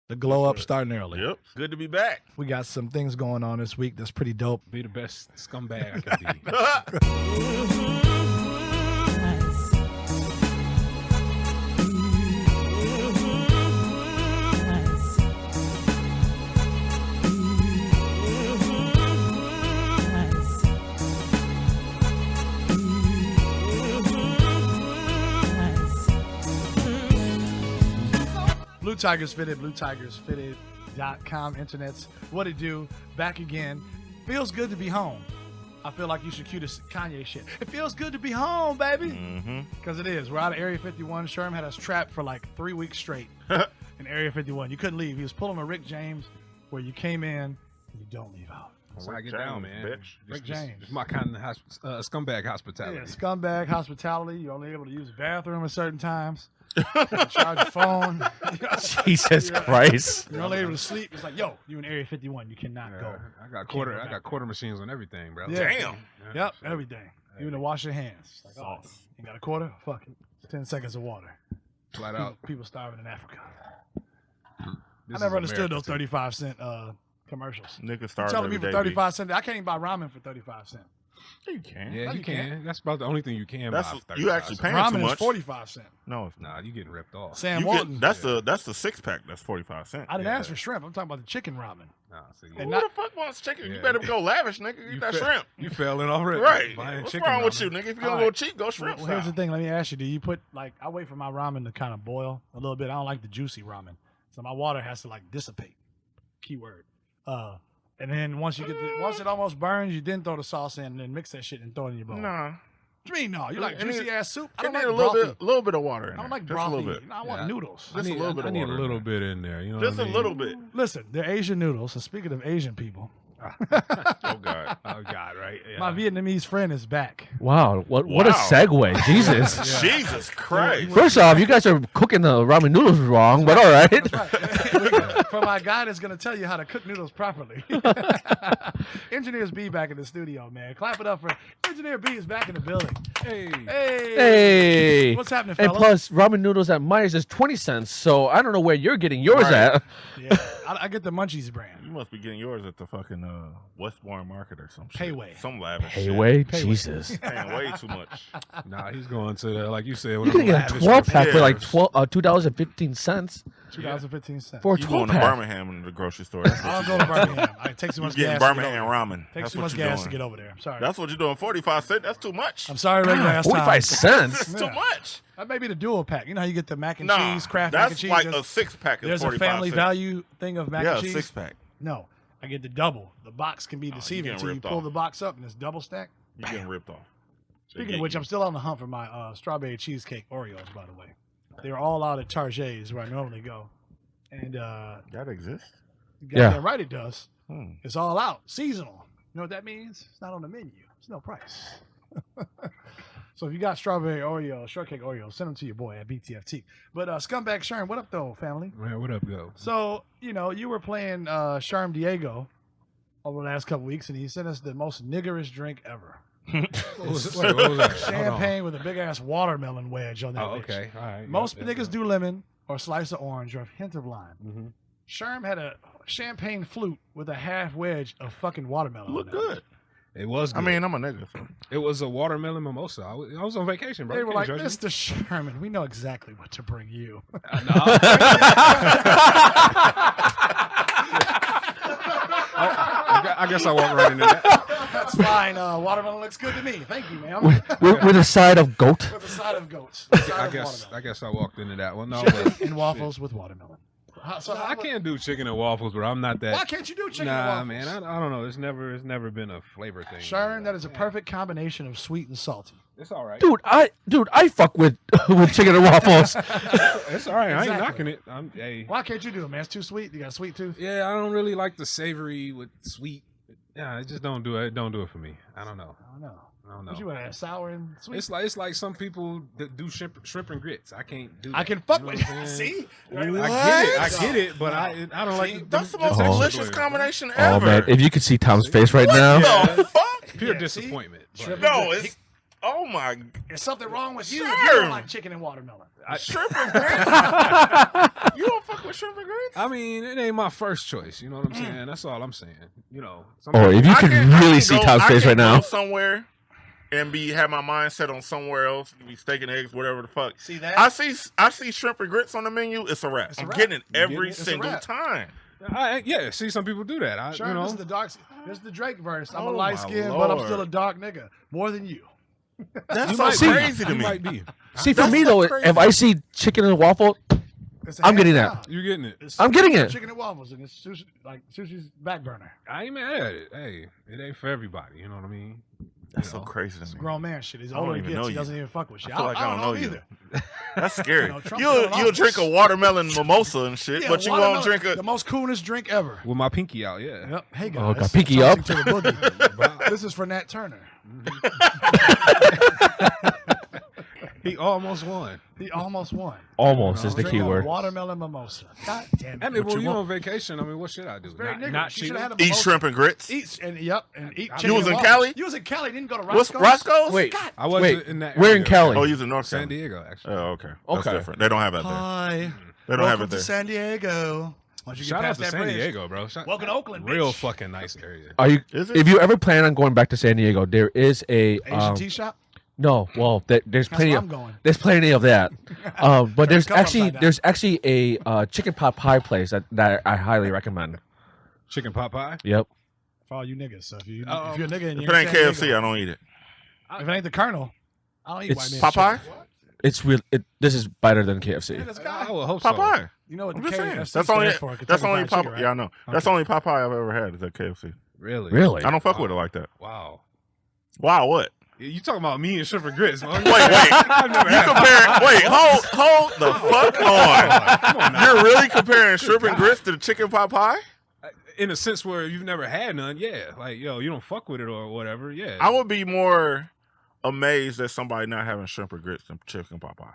The glow up starting early. Yep. Good to be back. We got some things going on this week that's pretty dope. Be the best scumbag I can be. Blue Tigers Fitted, BlueTigersFitted.com, internets. What it do? Back again. Feels good to be home. I feel like you should cue this Kanye shit. It feels good to be home, baby. Because it is. We're out of Area 51. Sherm had us trapped for like 3 weeks straight in Area 51. You couldn't leave. He was pulling a Rick James where you came in and you don't leave out. That's how I get down, man. Bitch. Rick James. It's my kind of scumbag hospitality. Yeah, scumbag hospitality. You're only able to use the bathroom at certain times. Charge your phone. Jesus Christ. You're only able to sleep. It's like, yo, you in Area 51. You cannot go. I got quarter machines on everything, bro. Yeah. Damn. Yep, everything. Even to wash your hands. Like, oh, you got a quarter? Fuck it. 10 seconds of water. Flat out. People starving in Africa. This I never is understood America, those too. 35-cent commercials. Niggas starve Telling every me for day. 35 cents. I can't even buy ramen for 35 cents. You can. Yeah, No, you you can. can't. That's about the only thing you can That's buy. for you 35 actually cents. paying too Ramen is much. 45 cents. No, it's not. Nah, you getting ripped off. Sam You Walton. get, that's the 6-pack. That's 45 cents. I didn't Yeah. ask for shrimp. I'm talking about the chicken ramen. Nah, see, And Who not- the fuck wants chicken? You Yeah. better go lavish, nigga. Eat that shrimp. You fell in already. Right. Buying What's chicken wrong with ramen. you, nigga? If you're All gonna go right. cheap, go shrimp Well, here's the style. thing. Let me ask you. Do you put, like, I wait for my ramen to kind of boil a little bit. I don't like the juicy ramen. So my water has to, like, dissipate. Keyword. And then once it almost burns, you then throw the sauce in and then mix that shit and throw it in your bowl. Nah. What do you mean, no? You like It need- juicy ass soup? I I don't need like a little brothy. little bit of water in I there. don't like Just a brothy. little bit. I want Yeah. noodles. Just a little bit I of need a water in little there. bit in there. You know Just what a I mean? little bit. Listen, they're Asian noodles. So speaking of Asian people, Oh God. Oh God, right? Yeah. my Vietnamese friend is back. Wow, what a Wow. segue. Jesus. Jesus Christ. First off, you guys are cooking the ramen noodles wrong, but all right. For my guy that's going to tell you how to cook noodles properly. Engineers B back in the studio, man. Clap it up for Engineer B is back in the building. Hey. Hey. What's happening, And fellas? plus, ramen noodles at Myers is 20 cents, so I don't know where you're getting yours Right. at. Yeah, I get the Munchies brand. You must be getting yours at the fucking Westbourne Market or some shit. Payway. Some lavish Payway? Payway. Jesus. shit. Paying way too much. Nah, he's going to the, like you said. You one of can them get a lavish 12 pack for like repairs. $2.15 2015 cents. for a You 12 going to pack. Birmingham in the grocery store. That's I what don't go to Birmingham. I take too you much getting gas. to get Birmingham over there. ramen. Takes That's too what much you're gas doing. to get over there. I'm sorry. That's what you're doing. 45 cents. That's too much. I'm sorry, regular ass 45 time. cents? That's too Yeah. much. That may be the dual pack. You know how you get the mac and Nah, cheese, Kraft mac and that's cheese. like There's- a 6-pack. There's a 45 family cents. value thing of mac Yeah, and a cheese. 6-pack. No, I get the double. The box can be you deceiving getting until you ripped pull off. the box up and it's double stacked. You're getting ripped off. Speaking of which, I'm still on the hunt for my strawberry cheesecake Oreos, by the way. They're all out at Target's where I normally go. And that exists. goddamn right it does. Hmm. It's all out. Seasonal. You know what that means? It's not on the menu. It's no price. So if you got strawberry Oreo, shortcake Oreo, send them to your boy at BTFT. But Scumbag Sherm, what up though, family? Man, what up, yo? So, you know, you were playing Sherm Diego over the last couple weeks, and he sent us the most niggerish drink ever. What was that? Hold Champagne with a big ass watermelon wedge on that. on. Oh, bitch. okay. All right. Most Yep, niggas yep. do lemon or slice of orange or a hint of lime. Mhm. Sherm had a champagne flute with a half wedge of fucking watermelon. Look on that. good. It was good. I mean, I'm a nigga. So. it was a watermelon mimosa. I was on vacation, bro. They You were can't like, judge me. Mr. Sherman, we know exactly what to bring you. I guess I walked right into that. That's fine. Watermelon looks good to me. Thank you, ma'am. With a side of goat. With a side of goats. A side I of guess watermelon. I walked into that one. No, Chicken but and waffles with watermelon. I can't do chicken and waffles, bro. I'm not that. Why can't you do chicken and Nah, waffles? man. I don't know. It's never been a flavor thing. Sherm, that is a perfect combination of sweet and salty. It's all right. Dude, I fuck with chicken and waffles. It's all right. I Exactly. ain't knocking it. Hey. Why can't you do it, man? It's too sweet. You got a sweet tooth? Yeah, I don't really like the savory with sweet. Yeah, it just don't do it. Don't do it for me. I don't know. I don't know. I don't What you know. want to have, sour and sweet? It's like some people that do shrimp and grits. I can't do that. I can fuck You know with what I'm it. saying? See? I get it, but I don't See? like. That's the most Oh. delicious combination Oh ever. man, if you could see Tom's face right now. The fuck? Pure Yeah, see? disappointment. but- Shrimp No, it's Oh my! There's something wrong with you. Sure. If you don't like chicken and watermelon. Shrimp and grits. You don't fuck with shrimp and grits? I mean, it ain't my first choice. You know what I'm saying? That's all I'm saying. You know. Oh, if you I could can really see go- Tom's I face can right now. go somewhere and have my mind set on somewhere else. Be steak and eggs, whatever the fuck. See that? I see shrimp and grits on the menu. It's a wrap. It's a I'm wrap. getting it every getting it? It's a single wrap. time. Yeah, see, some people do that. Sure, You know, this is the dark. This is the Drake verse. I'm a Oh, my light skin, but I'm Lord. still a dark nigga. More than you. That's you so might be. crazy to You me. might be. See, for That's me so though, crazy. if I see chicken and waffle, It's a I'm getting hands that. down. You getting it? It's I'm getting it. Chicken and waffles, and it's sushi, like sushi's back burner. I ain't mad at it. Hey, it ain't for everybody. You know what I mean? That's You so know. crazy to It's a me. grown man shit. He's I don't older even he know gets. He you. doesn't even fuck with shit. I feel like I don't know you. either. That's scary. You know, Trump's still in You'll drink a office. watermelon mimosa and shit, Yeah, but you watermelon, won't drink the a. most coolest drink ever. With my pinky out, yeah. Yep. Hey Oh, guys. got pinky Toasting up. to the boogie. This is for Nat Turner. He almost won. He almost won. almost is the Drink key a word. Watermelon mimosa. God damn it. I mean, What when you you want? on vacation, I mean, what should I do? Very nigga. Not You cheat? should have had a Eat mimosa. shrimp and grits. Eat and eat You chicken was and in waffles. Cali? You was in Cali. Didn't go to What's Roscoe's? Roscoe's? Wait, God. I wasn't wait. in that We're area. in Cali. Oh, you're in North San Cali. Diego, actually. Oh, okay. That's Okay. different. They don't have that there. Hi. They don't have Welcome it to there. San Diego. Once you get Shout out past to that San bridge. Diego, bro. Welcome to Oakland, Real bitch. fucking nice area. Are you? Is it? If you ever plan on going back to San Diego, there is a Asian tea shop. no. Well, there's That's plenty where of I'm going. there's plenty of that. But there's cup actually upside down. a chicken pot pie place that I highly recommend. Chicken pot pie? Yep. For all you niggas. So if you're a nigga and If you're it in ain't San KFC, Diego, I don't eat it. if it ain't the Colonel, I don't eat It's white man Popeye? shit. It's real. This is better than KFC. Yeah, that's I God. would hope so. Popeye. You know what I'm the just saying. KFC That's only. stands for? That's Kentucky only Fried Popeye. Chicken, Yeah, I right? know. That's the only Popeye I've ever had is at KFC. Really? Really? I don't fuck with it like that. Wow. Wow, what? You talking about me and shrimp and grits? Wait, Wait. You comparing? Wait, hold the fuck on. Come on now. You're really comparing shrimp and grits to the chicken pot pie? In a sense where you've never had none, yeah. Like, yo, you don't fuck with it or whatever, yeah. I would be more amazed at somebody not having shrimp or grits than chicken pot pie.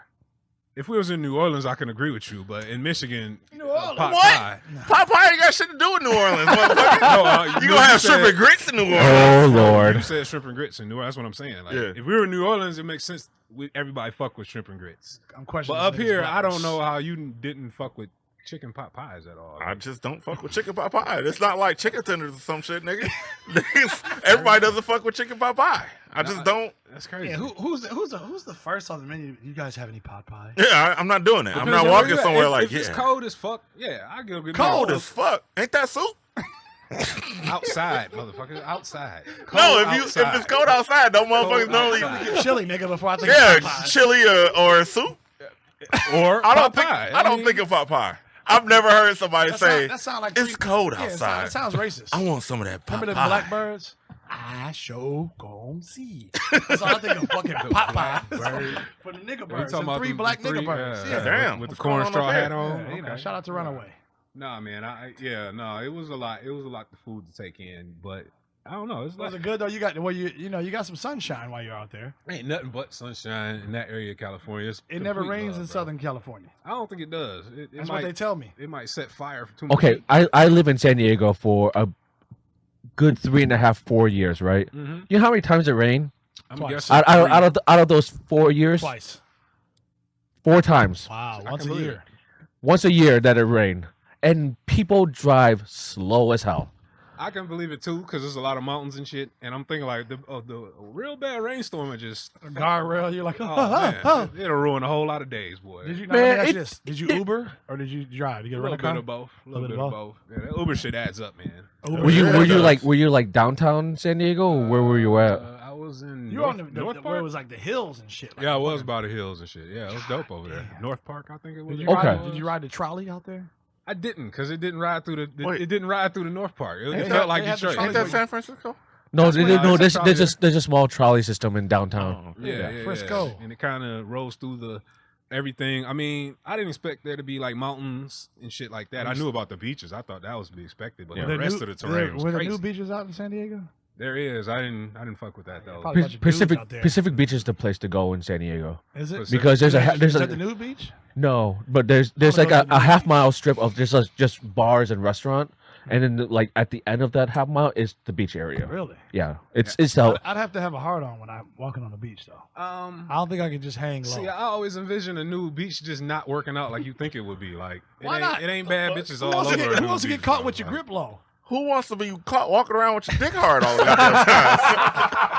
If we was in New Orleans, I can agree with you, but in Michigan, New Orleans? pot What? pie. Pot pie ain't got shit to do with New Orleans, motherfucker. No, You gonna have shrimp and grits in New Orleans? Oh You Lord. said shrimp and grits in New Orleans. That's what I'm saying. Like, Yeah. if we were in New Orleans, it makes sense. Everybody fuck with shrimp and grits. I'm But questioning. up this nigga's here, I blackness. don't know how you didn't fuck with chicken pot pies at all. I just don't fuck with chicken pot pie. It's not like chicken tenders or some shit, nigga. Everybody doesn't fuck with chicken pot pie. I just don't. That's crazy. Yeah, who's the first on the menu? You guys have any pot pie? Yeah, I'm not doing it. I'm Depends not on where walking you at. somewhere if, like, if it's yeah. cold as fuck, yeah, I go get Cold me as fuck. Ain't that soup? outside, motherfucker, outside. No, Cold if outside. it's cold outside, don't motherfuckers Cold normally. outside. Chili, nigga, before I think Yeah, of pot pie. chili or soup. or I don't pot think. pie. I don't mean, think of pot pie. I've never heard somebody say That sound like it's cold Yeah, outside. it sounds racist. I want some of that pot Remember the pie. blackbirds? I show gon' see. That's all I think of fucking pot pie. Blackbird. For the nigga You birds, talking and about three them black three, nigga birds. Yeah, Yeah, damn. with the What's going corn on straw up hat there? on. Yeah, you know, Okay. shout out to Runaway. Nah, man. No, it was a lot. It was a lot of food to take in, but I don't know. It's Was like it good though? You got you got some sunshine while you're out there. ain't nothing but sunshine in that area of California. It's It never complete rains love, in bro. Southern California. I don't think it does. It That's might, what they tell me. It might set fire for too much. Okay, I live in San Diego for a good 3.5, 4 years, right? Mm-hmm. You know how many times it rained? I'm Twice. guessing. Out of those 4 years, Twice. 4 times. Wow, I once can a believe year. Once a year that it rained, and people drive slow as hell. I can believe it too because there's a lot of mountains and shit, and I'm thinking like the real bad rainstorm is just A guardrail. You're like, oh man, it'll ruin a whole lot of days, boy. Did you? Man, Let me ask you it- this: Did you Uber or did you drive? Did you a get a little rental bit car? of both. A little bit of both. Yeah, that Uber shit adds up, man. Uber. Were you Yeah, were you like downtown San Diego, or where were you at? I was in You North, on the North where Park. it was like the hills and shit. Like Yeah, I was fucking- by the hills and shit. Yeah, it was dope over there. damn. North Park, I think it was. Did you Okay. ride? Did you ride the trolley out there? I didn't because it didn't ride through Wait. it didn't ride through the North Park. It They felt had- like they had the Detroit. trolley Ain't that San Francisco? No, That's they, where- no, that's there's a small trolley system in downtown. Oh, Yeah, Frisco. and it kind of rolls through the everything. I mean, I didn't expect there to be like mountains and shit like that. I knew about the beaches. I thought that was to be expected, but Yeah. the rest of the terrain was were crazy. the new beaches out in San Diego? There is. I didn't fuck with that though. Probably a bunch of dudes out there. Pacific Beach is the place to go in San Diego Is it? Pacific- because there's Is a that the new beach? no, but there's wanna like go to the a beach. half-mile strip of just bars and restaurant, and then like at the end of that half mile is the beach area. Really? Yeah, it's out. I'd have to have a hard on when I'm walking on the beach, though. I Um, don't think I could just hang low. see, I always envision a new beach just not working out like you think it would be. Like, Why not? It ain't bad bitches Who all wants over. to a get, who new wants to get beach, caught though. with your Like, grip low? Who wants to be caught walking around with your dick hard all the goddamn time?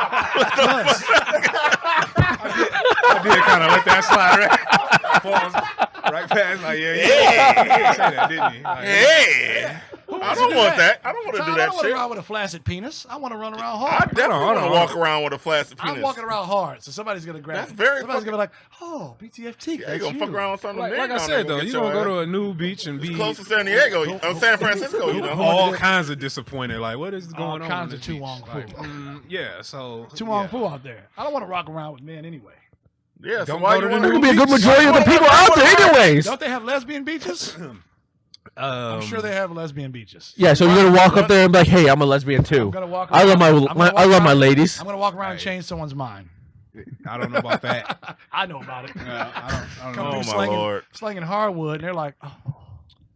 I did kind of let that slide right, pause, right past. Like, yeah, he did say that, didn't he? Like, Hey, I don't want that. I don't want to Tom, do I that don't want to shit. run around with a flaccid penis. I want to run around I hard. definitely Hold want on, to hold walk on. around with a flaccid penis. I'm walking around hard, so somebody's gonna grab That's me. very Somebody's fucking- gonna be like, "Oh, BTFT." Yeah, you gonna fuck around with something like big I down said there, though, get you your don't go to ass. a new beach and be Close to San Diego, San Francisco, you know. all kinds of disappointed. Like, what is All going on? kinds on of this beach? Tuong Like, food. yeah, so Tuong yeah. Fu out there. I don't want to rock around with men anyway. Yeah, so Don't why go you to the want new It could be a good beach. majority of the people out there, anyways. Don't they have lesbian beaches? I'm sure they have lesbian beaches. Yeah, so you're gonna walk up there and be like, "Hey, I'm a lesbian too. I'm gonna walk I love around- I'm gonna walk I love my around- ladies." I'm gonna walk around and Right. change someone's mind. I don't know about that. I know about it. I don't Come know. Oh, through my Lord. slinging hardwood, and they're like, "Oh,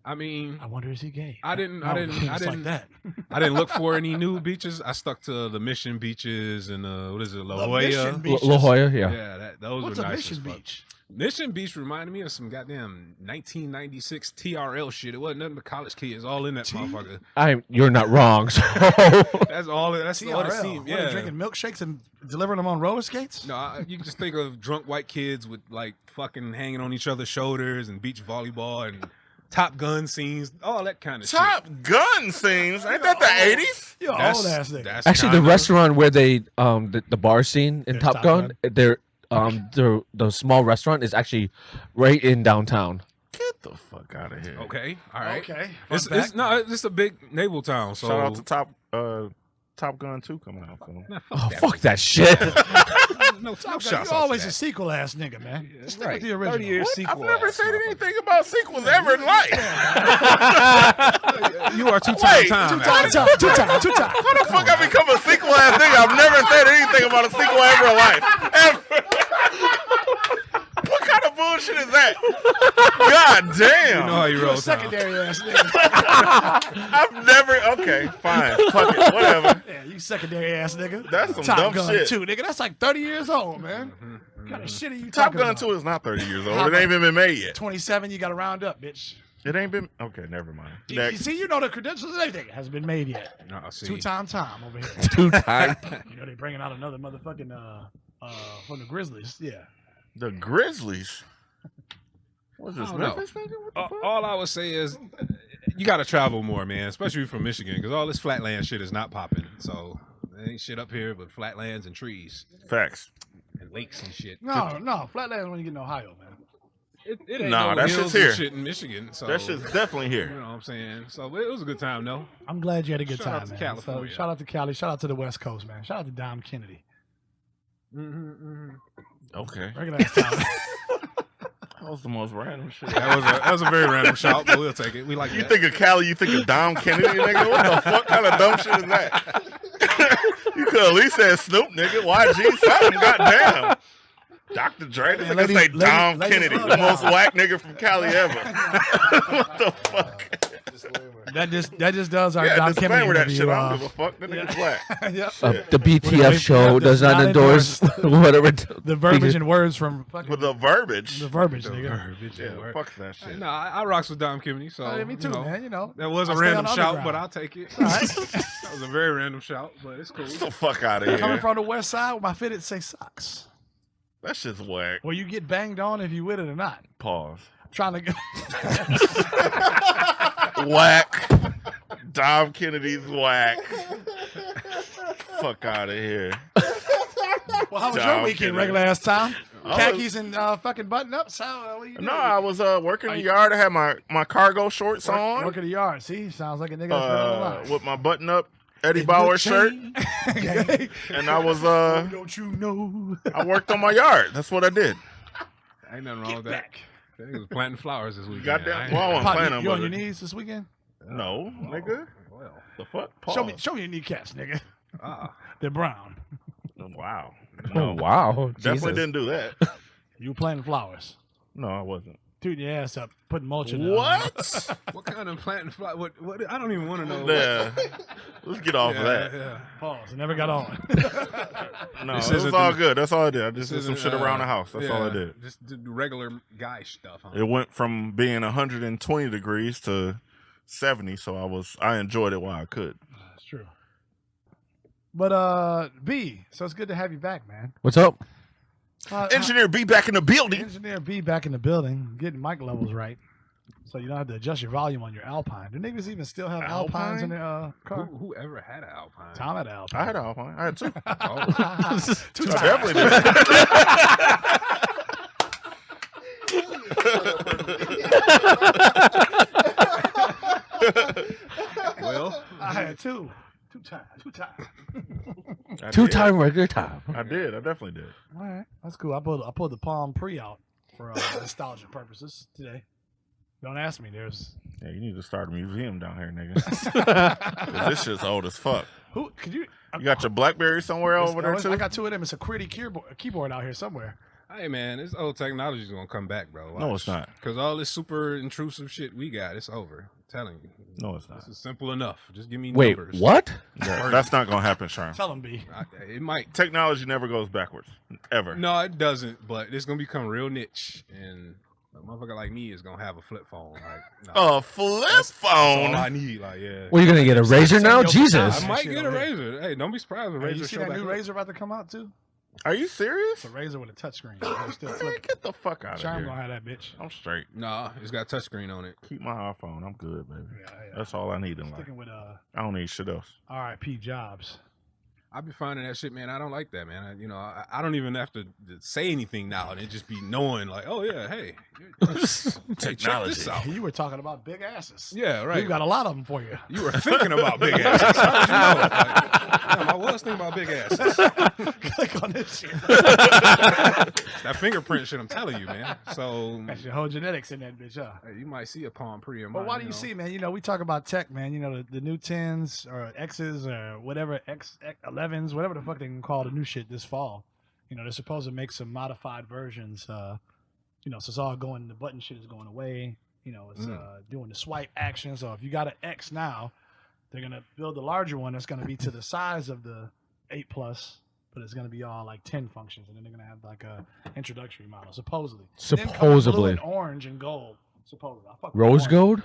I mean, I wonder is he gay?" I didn't like that. I didn't look for any new beaches. I stuck to the Mission beaches and what is it, La The Jolla? Mission Beaches. La Jolla, yeah. Yeah, those What's were a nice Mission as fuck. Beach? Mission Beach reminded me of some goddamn 1996 TRL shit. It wasn't nothing but college kids all in that motherfucker. You're not wrong. So That's all. That's all it TRL. seemed. What, they're Yeah. drinking milkshakes and delivering them on roller skates? No, you can just think of drunk white kids with like fucking hanging on each other's shoulders and beach volleyball and Top Gun scenes, all that kind of shit. Top Gun scenes? Ain't that the 80s? You're an That's- old ass nigga. that's actually, the kinda- restaurant where they the bar scene in There's Top Top Gun, Gun. the small restaurant is actually right in downtown. Get the fuck out of here. Okay, all right. Okay. It's a big naval town. So Shout out to Top Gun 2 coming out. So. Nah, Oh, that fuck that shit. No Top Gun, shouts you're out always to a sequel ass nigga, man. Stick right. with the original. 30 years I've sequel. never ass said motherfucker. anything about sequels ever in life. You are two-time Wait, time. Two time. How the fuck I become a sequel ass nigga? I've never said anything about a sequel ever in life. Ever. What kind of bullshit is that? God damn. You know how you You're roll, a Tom. secondary ass nigga. I've never. Okay, fine. Fuck it. Whatever. Yeah, you secondary ass nigga. That's some Top dumb Gun shit. 2, nigga. That's like 30 years old, man. What kind of shit are you Top talking Gun about? 2 is not 30 years old. It ain't even been made yet. 27, you got to round up, bitch. It ain't been. Okay, never mind. You Next. see, you know the credentials and everything. It hasn't been made yet. No, see. Two-time Tom over here. 2 times. You know they bringing out another motherfucking from the Grizzlies. Yeah. The Grizzlies. What's this? I don't know. Memphis nigga? What the fuck? All I would say is you got to travel more, man, especially from Michigan, because all this flatland shit is not popping. So there ain't shit up here but flatlands and trees Facts. and lakes and shit. No, Flatlands when you get in Ohio, man. It ain't Nah, no that hills shit's and here. shit in Michigan. So That shit's definitely you here. know what I'm saying. So it was a good time, though. I'm glad you had a good Shout out time, to man. California. So, shout out to Cali. Shout out to the West Coast, man. Shout out to Dom Kennedy. Okay. Regular ass time. That was the most random shit. That was a very random shout, but we'll take it. We like You that. think of Cali, you think of Dom Kennedy, nigga? What the fuck kind of dumb shit is that? You could at least say Snoop, nigga. YG something, goddamn. Dr. Dre, this Man, nigga say ladies- Dom ladies Kennedy, love the Dom. most whack nigga from Cali ever. What the fuck? that just does our Yeah, Dom Kennedy disclaimer that interview. shit. I don't give a fuck. That nigga's whack. Yep. The BTF Wait, show wait, does not not endorse whatever. The verbiage and words from fucking With the verbiage. the verbiage, The nigga. verbiage, Yeah, word. fuck that shit. No, I rocks with Dom Kennedy, so Yeah, me too, you know, man. You know, that was I a stay random on shout, underground. but I'll take it. All right. That was a very random shout, but it's cool. Get the fuck out of Coming here. from the West Side, with my fitted say socks. That shit's whack. Well, you get banged on if you with it or not. Pause. Trying to get. Whack. Dom Kennedy's whack. Fuck out of here. Well, how was Dom your weekend, Kennedy. regular ass time? I was- Khakis and fucking button ups. What are you doing? No, I was working in the yard. I had my cargo shorts on. Work in the yard. See, sounds like a nigga that's been on the line. With my button up Eddie Bauer shirt. Okay. And I was Don't you know? I worked on my yard. That's what I did. Ain't nothing wrong Get with that. back. That nigga was planting flowers this weekend. Goddamn. Well, I wasn't Pop, playing you them, you on but your knees this weekend? no, nigga. Well, The fuck? Pause. Show me your kneecaps, nigga. ah, They're brown. Wow. Oh, wow. Definitely Jesus. didn't do that. You planting flowers. No, I wasn't. Tooting your ass up, putting mulch in What? What kind of plant and fly? What? I don't even want to know. Yeah. Let's get off of that. Yeah. Pause. It never got on. No, This it was isn't all the- good. That's all I did. I just did some isn't, shit around the house. That's all I yeah, did. Just the regular guy stuff. Huh? It went from being 120 degrees to 70, so I enjoyed it while I could. That's true. But B, so it's good to have you back, man. What's up? Engineer B back in the building. Engineer B back in the building, getting mic levels right, so you don't have to adjust your volume on your Alpine. Do niggas even still have Alpines in their car? Who ever had an Alpine? Tom had an Alpine. I had an Alpine. I had two. Oh. Two I times. definitely did. Well, I had two. Two times. I did. 2-time regular time. I did. I definitely did. All right, that's cool. I pulled the Palm Pre out for nostalgia purposes today. Don't ask me. There's Yeah, you need to start a museum down here, nigga. 'Cause this shit's old as fuck. who could you? You got your BlackBerry somewhere over there too? I got two of them. It's a QWERTY keyboard out here somewhere. hey man, this old technology's gonna come back, bro. No, it's not. Because all this super intrusive shit we got, it's over. I'm telling you. No, it's not. This is simple enough. Just give me Wait, numbers. what? Yeah, that's not gonna happen, Sharm. Tell them B. It might. Technology never goes backwards, ever. No, it doesn't. But it's gonna become real niche, and a motherfucker like me is gonna have a flip phone. Like, no, A flip that's all phone. I need. Like, yeah. What, are you gonna get a razor now? Yo, Jesus. I might shit get a over here. razor. Hey, don't be surprised when Hey, razor you see show that back new up. razor about to come out too? Are you serious? It's a razor with a touchscreen. You still Man, flip. get the fuck out of Charm here. gonna have that bitch. I'm straight. Nah, it's got a touchscreen on it. Keep my iPhone. I'm good, baby. Yeah. That's all I need in life. Sticking with I don't need shit else. R.I.P. Jobs. I be finding that shit, man. I don't like that, man. I don't even have to say anything now, and it just be knowing, like, oh yeah, hey, check this out. You were talking about big asses. Yeah, right. You got a lot of them for you. You were thinking about big asses. How did you know? Like, damn, I was thinking about big asses. Click on this shit. It's that fingerprint shit, I'm telling you, man. So That's your whole genetics in that bitch, huh? hey, you might see a Palm Pre in But mine, why do you see, man? We talk about tech, man. The new 10s or X's or whatever, X11s, whatever the fuck they can call the new shit this fall. They're supposed to make some modified versions. So it's all going, the button shit is going away. It's doing the swipe action. So if you got an X now, they're going to build the larger one that's going to be to the size of the 8 Plus, but it's going to be all like 10 functions. And then they're going to have like a introductory model, supposedly. Then come blue Supposedly. and orange and gold, supposedly. I fuck with Rose orange. gold?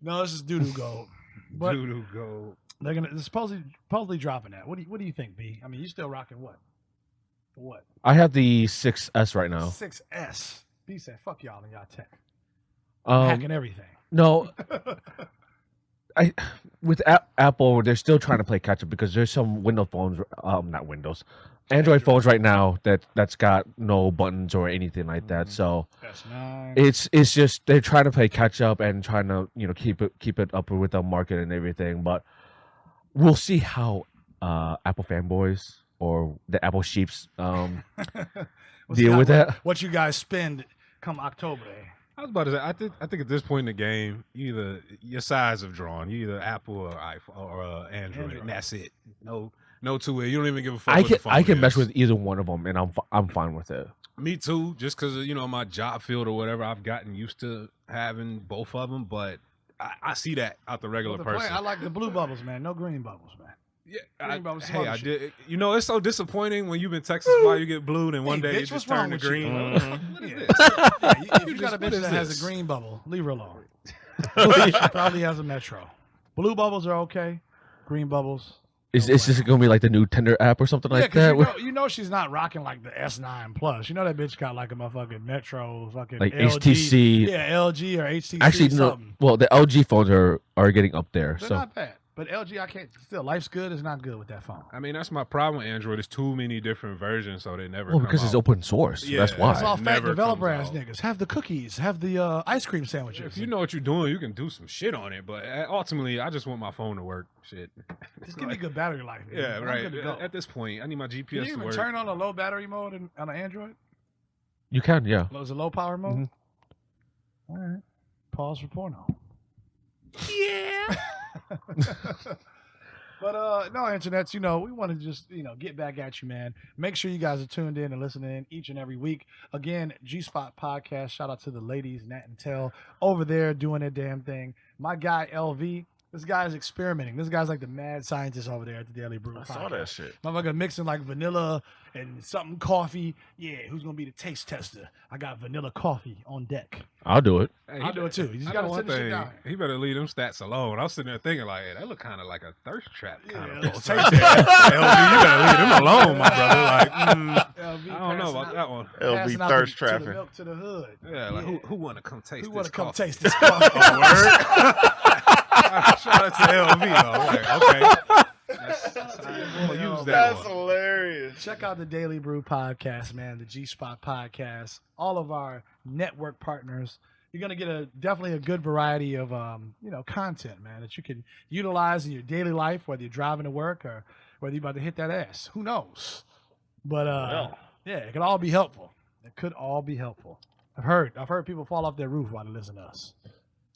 No, this is doo-doo gold. But Doo-doo go. they're supposedly dropping that. What do you think, B? I mean, you still rocking what? What? I have the 6S right now. 6S. B said, "Fuck y'all and y'all tech, Um, hacking everything." no, with Apple, they're still trying to play catch up because there's some Windows phones, not Windows, Android phones right now that's got no buttons or anything like that. So S9. it's just they're trying to play catch up and trying to keep it up with the market and everything. But we'll see how Apple fanboys or the Apple sheeps We'll deal see with what, that. What you guys spend come October? I was about to say, I think at this point in the game, either your sides have drawn. You either Apple or iPhone or Android, and that's it. No two way. You don't even give a fuck. what the phone I can mesh is. with either one of them, and I'm fine with it. Me too, just because my job field or whatever. I've gotten used to having both of them, but I see that out the regular What's the point? person. I like the blue bubbles, man. No green bubbles, man. Yeah, Green bubbles, some hey, other I shit. did. It's so disappointing when you've been Texas while you get blue, and one Hey, day bitch, it just what's wrong turned with to you? green. Mhm. What is Yeah. this? Yeah, if you got a What bitch is that has this? a green bubble, leave her alone. She probably has a Metro. Blue bubbles are okay. Green bubbles. Is no this way. just gonna be like the new Tinder app or something like that? because you know she's not rocking like the S9 Plus. You know that bitch got like a motherfucking Metro, fucking Like LG. HTC. Yeah, LG or HTC. Actually, no. something. Well, the LG phones are getting up there. They're So not bad. But LG, I can't. Still, life's good is not good with that phone. I mean, that's my problem with Android. There's too many different versions, so they never. well, come because it's out. open source. So Yeah, that's why. It's all it fat never developer comes ass out. niggas. Have the cookies. Have the ice cream sandwiches. If you know what you're doing, you can do some shit on it. But ultimately, I just want my phone to work. Shit. just give me good battery life. Man. Yeah, I'm right. good to go. At this point, I need my Can GPS you to even work. turn on a low battery mode on an Android? You can, yeah. Is it low power mode? Mhm. All right. Pause for porno. Yeah. But no, internets, you know, we want to just, you know, get back at you, man. Make sure you guys are tuned in and listening each and every week. Again, G-Spot Podcast. Shout out to the ladies, Nat and Tell, over there doing their damn thing. My guy, LV. This guy's experimenting. This guy's like the mad scientist over there at the Daily Brew. I saw that shit. Motherfucker mixing like vanilla and something coffee. Yeah, who's gonna be the taste tester? I got vanilla coffee on deck. I'll do it. Hey, I'll do it too. You just gotta sit the shit down. He better leave them stats alone. I was sitting there thinking like, hey, that look kind of like a thirst trap kind Yeah, of let's post. taste it. LB, you better leave them alone, my brother. Like, LV I don't know passing about out- that one. LB passing out thirst to the trapping. milk to the hood. Yeah, like who want to come taste Who this want to come coffee? taste this coffee? Shout out to LB though. Like, okay. I'm gonna use that That's one. hilarious. Check out the Daily Brew podcast, man, the G-Spot podcast, all of our network partners. You're gonna get definitely a good variety of you know, content, man, that you can utilize in your daily life, whether you're driving to work or whether you're about to hit that ass. Who knows? But yeah, it could all be helpful. It could all be helpful. I've heard people fall off their roof while they listen to us.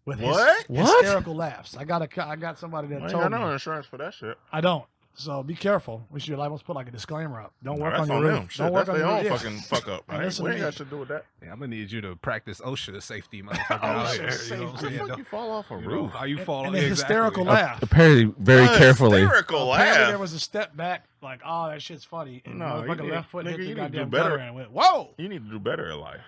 With What? hysterical laughs. I got somebody that I ain't told got me. no insurance for that shit. I don't. So be careful. We should almost put like a disclaimer up. Don't work That's on your them. roof. Shit, Don't work that's on their your own roof. fucking fuck up. And listen We to ain't me. got shit to do with that. Yeah, I'm gonna need you to practice OSHA safety, motherfucker. OSHA out here, you know what I'm safety. How the saying? fuck you fall off a You know, roof? how you fall And off a hysterical laugh. Apparently, very carefully. Hysterical Apparently there laugh. was a step back, like, oh, that shit's funny. And No, you motherfucker need- left foot nigga, hit you the need to goddamn do better. gutter and went, whoa! You need to do better in life.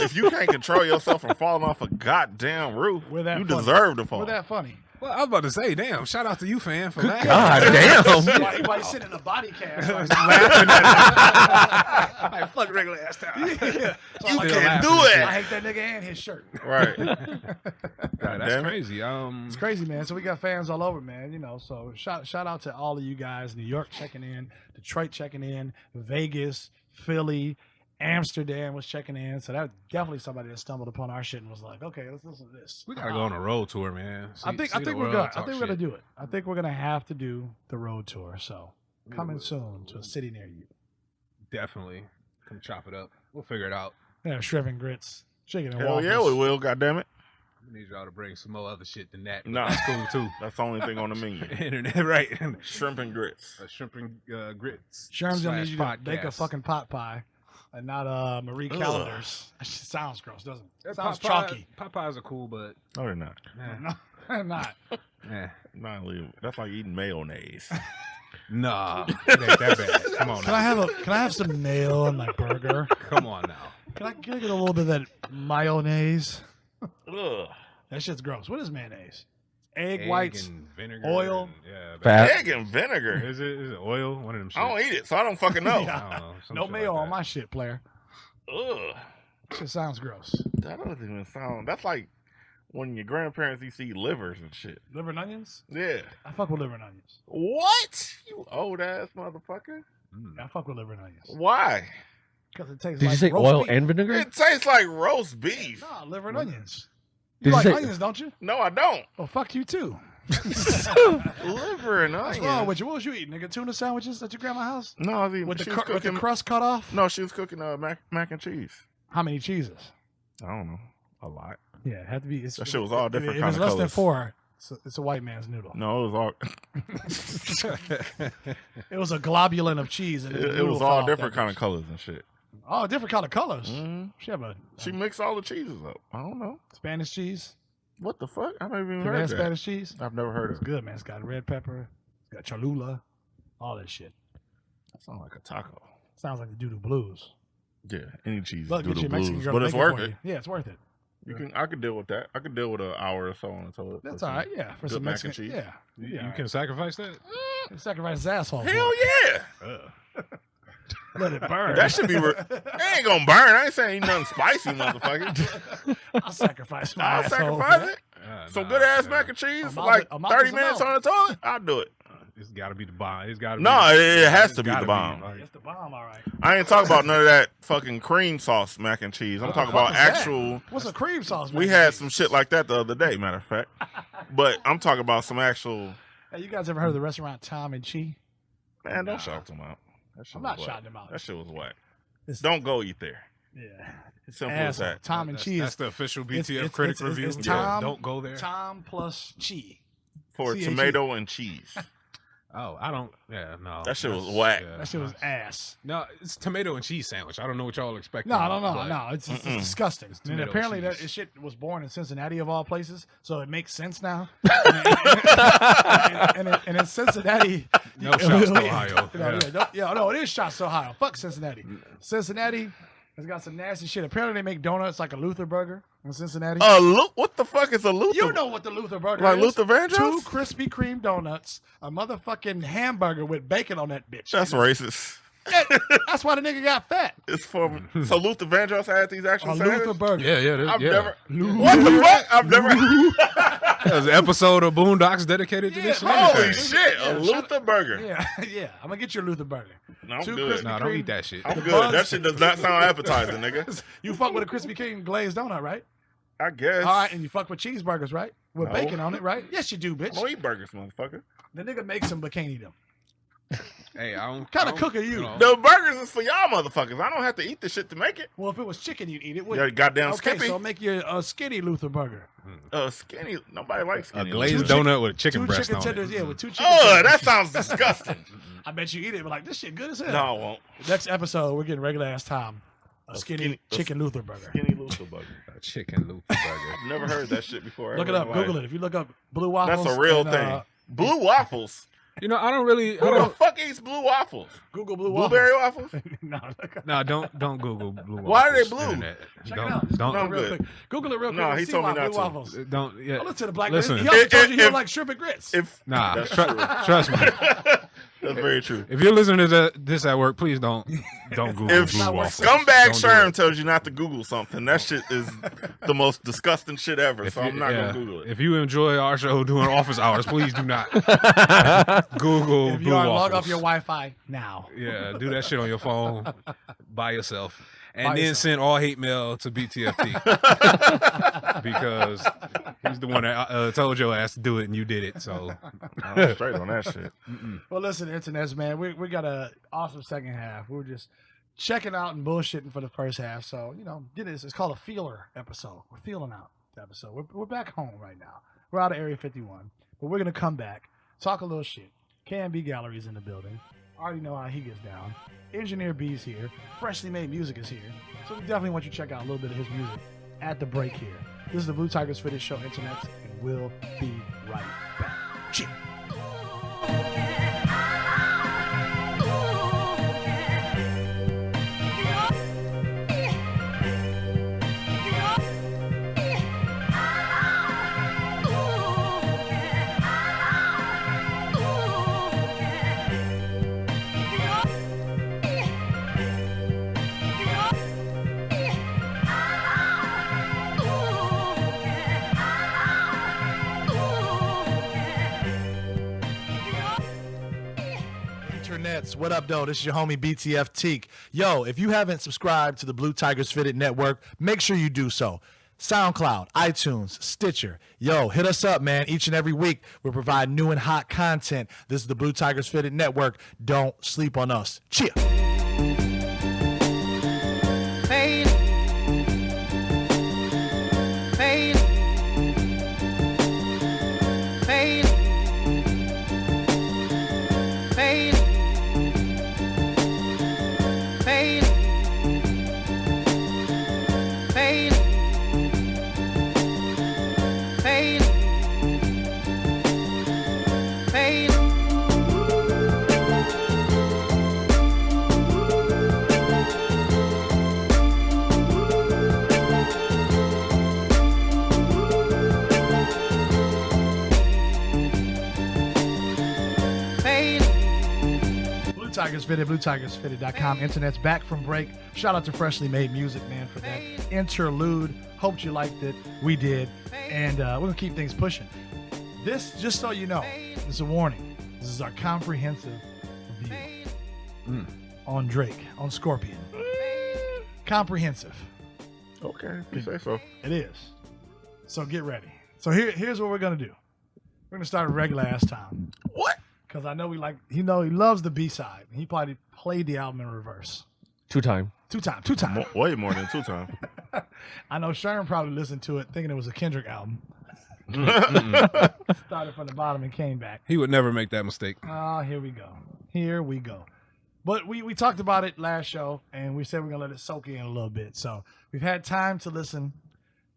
If you can't control yourself from falling off a goddamn roof, We're that you funny. deserve to fall. We're that funny. Well, I was about to say, damn, shout out to you, fan, for that. God damn. Why he sitting in a body cast? Like, Laughing at it. Like, fuck regular ass time. yeah. So You I'm like, can do I it. hate that nigga and his shirt. Right. God, that's Damn it. crazy. It's crazy, man. So we got fans all over, man. You know, so shout out to all of you guys. New York checking in, Detroit checking in, Vegas, Philly, Amsterdam was checking in. So that was definitely somebody that stumbled upon our shit and was like, okay, let's listen to this. We gotta go on a road tour, man. I think we're gonna do it. I think we're gonna have to do the road tour. So coming soon to a city near you. Definitely. Come chop it up. We'll figure it out. Yeah, shrimp and grits, chicken and Hell waffles. yeah, we will. Goddamn it. We need y'all to bring some more other shit than that. Nah. That's cool too. That's the only thing on the menu. Internet, right? Shrimp and grits. Shrimp and grits. Sherm's gonna need you to /podcast. bake a fucking pot pie, and not Marie Ugh. Callender's. That shit sounds gross, doesn't it? Yeah, Sounds Popeye- chalky. Popeyes are cool, but No, they're not. eh, Not. eh. Not really. That's like eating mayonnaise. Nah, it ain't that bad. Come on Can now. I have some mayo on my burger? Come on now. Can I get a little bit of that mayonnaise? Ugh. That shit's gross. What is mayonnaise? Egg Egg whites. and vinegar, oil, and- yeah, but- Fat. Egg and vinegar. Is it oil? One of them. I don't shits. eat it, so I don't fucking know. Yeah. I don't know. Some No shit mayo like on that. my shit, player. Ugh. Shit sounds gross. That doesn't even sound. That's like when your grandparents used to eat livers and shit. Liver and onions? Yeah. I fuck with liver and onions. What? You old ass motherfucker. Mm. I fuck with liver and onions. Why? Because it tastes Did like you say roast oil beef. and vinegar? It tastes like roast beef. Nah, liver and onions. Did You you like say- onions, don't you? No, I don't. Well, fuck you too. Liver and What's onions. wrong with you? What was you eating, nigga? Tuna sandwiches at your grandma's house? No, I was eating. With the, she was with the cooking. crust cut off? No, she was cooking mac and cheese. How many cheeses? I don't know. A lot. Yeah, it had to be. It's, That shit was all different If kind it's of less than colors. 4, it's a white man's noodle. No, it was all. It was a globulin of cheese. And It was all different kind of colors and shit. Oh, different kind of colors. Mhm. She have a She mixed all the cheeses up. I don't know. Spanish cheese. What the fuck? I never even You ever heard had that. Spanish cheese? I've never heard It's of it. good, man. It's got red pepper. It's got cholula. All that shit. That sounds like a taco. Sounds like the Doodoo Blues. Yeah, any cheese Look, do get the you a Mexican blues, girl but to it's make it worth for it. you. Yeah, it's worth it. I could deal with that. I could deal with an hour or so on the toilet. That's for all some right. Yeah, for good some mac Mexican and cheese. Yeah, You can sacrifice that. sacrifice his asshole. Hell for yeah! it. Let it burn. That should be. It ain't gonna burn. I ain't saying ain't nothing spicy, motherfucker. I'll sacrifice my I'll asshole. for sacrifice that. it. Some good ass mac and cheese A for mouth- like a mouth 30 is a minutes mouth. on the toilet. I'll do it. It's got to be the bomb. It's got to. No, it has to be gotta the bomb. like- It's the bomb, all right. I ain't talking about none of that fucking cream sauce mac and cheese. I'm What the talking fuck about is that? actual. What's a cream sauce? We mac and had cheese? some shit like that the other day, matter of fact. But I'm talking about some actual. Hey, you guys ever heard of the restaurant Tom and Chi? Man, don't shout them out. That shit I'm was not whack. shouting them out. That shit was whack. It's- Don't go eat there. Yeah. It's Simple as asshole. that. Tom and That's- Chi That's is the official it's- BTF it's- critic it's- review. it's Yeah, Tom- don't go there. Tom plus Chi. For CHE. tomato and cheese. Oh, I don't. Yeah, no. That shit was whack. Yeah, That shit was ass. No, it's tomato and cheese sandwich. I don't know what y'all expect. No, it's disgusting. And Tomato apparently cheese. that shit was born in Cincinnati of all places, so it makes sense now. and in Cincinnati, No shots to Ohio. no, it is shots to Ohio. Fuck Cincinnati. Cincinnati has got some nasty shit. Apparently they make donuts like a Luther burger in Cincinnati. What the fuck is a Luther? You know what the Luther burger Like is? Luther Vandross? 2 Krispy Kreme donuts, a motherfucking hamburger with bacon on that bitch. That's racist. That's why the nigga got fat. It's for so Luther Vandross had these actual A sandwiches? Luther burger. Yeah. I've never. What the fuck? I've never. There's an episode of Boondocks dedicated to this shit. Holy shit! Yeah, A Luther burger. Yeah. I'm gonna get you a Luther burger. No, I'm 2 good. Krispy Nah, don't Kreme. eat that shit. I'm The good. buns- That shit does not sound appetizing, nigga. You fuck with a Krispy Kreme glazed donut, right? I guess. All right, and you fuck with cheeseburgers, right? With No. bacon on it, right? Yes, you do, I bitch. don't eat burgers, motherfucker. The nigga makes them but can't eat them. Hey, I don't. Kind I of don't- cook are you? know. The burgers is for y'all motherfuckers. I don't have to eat the shit to make it. Well, if it was chicken, you'd eat it. You Wouldn't goddamn you? Okay, Skippy. so make you a skinny Luther burger. Skinny. Nobody likes A skinny. glazed Luther. donut with chicken 2 breast chicken on tenders, it. yeah, with 2 chicken Oh, tenders. that sounds disgusting. I bet you eat it, but like, this shit good as hell. No, I won't. Next episode, we're getting regular ass time. A skinny skinny- chicken Luther burger. Skinny Luther burger. A chicken Luther burger. Never heard that shit before. Look it up. Google it. If you look up blue waffles. That's a real and, thing. Blue waffles. You know, I don't really. I Who the don't. fuck eats blue waffles? Google blue waffles. Blueberry waffles? No, look up. No, don't Google blue. Why are they waffles, blue? internet. Check Don't, it out. Just don't, Google it I'm real good. quick. Google it real quick. No, and he see told me why not blue to. waffles. don't. Yeah. Oh, listen to the black Listen. man. He also told you he don't If- like shrimp and grits. If Nah, that's true. trust me. That's very true. If you're listening to this at work, please don't Google If blue waffles. Scumbag Don't do Sherm it. tells you not to Google something, that shit is the most disgusting shit ever. If So you- I'm not yeah, gonna Google it. If you enjoy our show during office hours, please do not Google If blue you are, waffles. log off your Wi-Fi now. Yeah, do that shit on your phone by yourself. And By then yourself. send all hate mail to BTFT. Because he's the one that told your ass to do it and you did it. So I'm straight on that shit. Well, listen, internets, man, we got a awesome second half. We were just checking out and bullshitting for the first half. So, get this. It's called a feeler episode. We're feeling out the episode. We're back home right now. We're out of Area 51. But we're going to come back, talk a little shit. K&B Gallery's in the building. Already know how he gets down. Engineer B's here. Freshly Made Music is here. So we definitely want you to check out a little bit of his music at the break here. This is the Blue Tigers Fitted Show, internets, and we'll be right back. Cheers. Internets, what up, though? This is your homie BTF Teak. Yo, if you haven't subscribed to the Blue Tigers Fitted Network, make sure you do so. SoundCloud, iTunes, Stitcher. Yo, hit us up, man. Each and every week, we provide new and hot content. This is the Blue Tigers Fitted Network. Don't sleep on us. Cheer. Pain. Pain. Pain. Pain. Pain. Pain. Pain. Pain. Pain. Blue Tigers Fitted, BlueTigersFitted.com. Internet's back from break. Shout out to Freshly Made Music, man, for that interlude. Hoped you liked it. We did. And we're going to keep things pushing. This, just so you know, this is a warning. This is our comprehensive review on Drake, on Scorpion. Comprehensive. Okay, you say so. It is. So get ready. So here's what we're going to do. We're going to start at regular ass time. What? Because I know he loves the B-side. He probably played the album in reverse. Two-time. Two time. Way more than 2 times. I know Sharon probably listened to it thinking it was a Kendrick album. Started from the bottom and came back. He would never make that mistake. Oh, here we go. Here we go. But we talked about it last show, and we said we're going to let it soak in a little bit. So we've had time to listen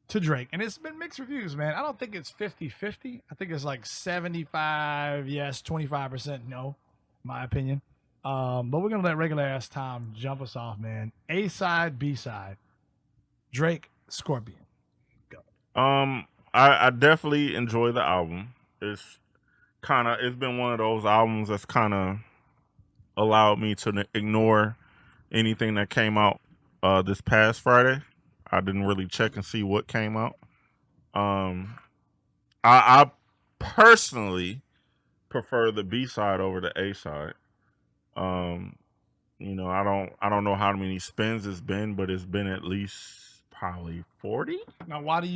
to Drake, and it's been mixed reviews, man. I don't think it's 50-50. I think it's like 75 yes, 25% no, my opinion. But we're going to let regular ass Tom jump us off, man. A side, B side. Drake, Scorpion. Go. I definitely enjoy the album. It's been one of those albums that's kind of allowed me to ignore anything that came out this past Friday. I didn't really check and see what came out. I personally prefer the B side over the A side. You know, I don't know how many spins it's been, but it's been at least probably 40. Now, why do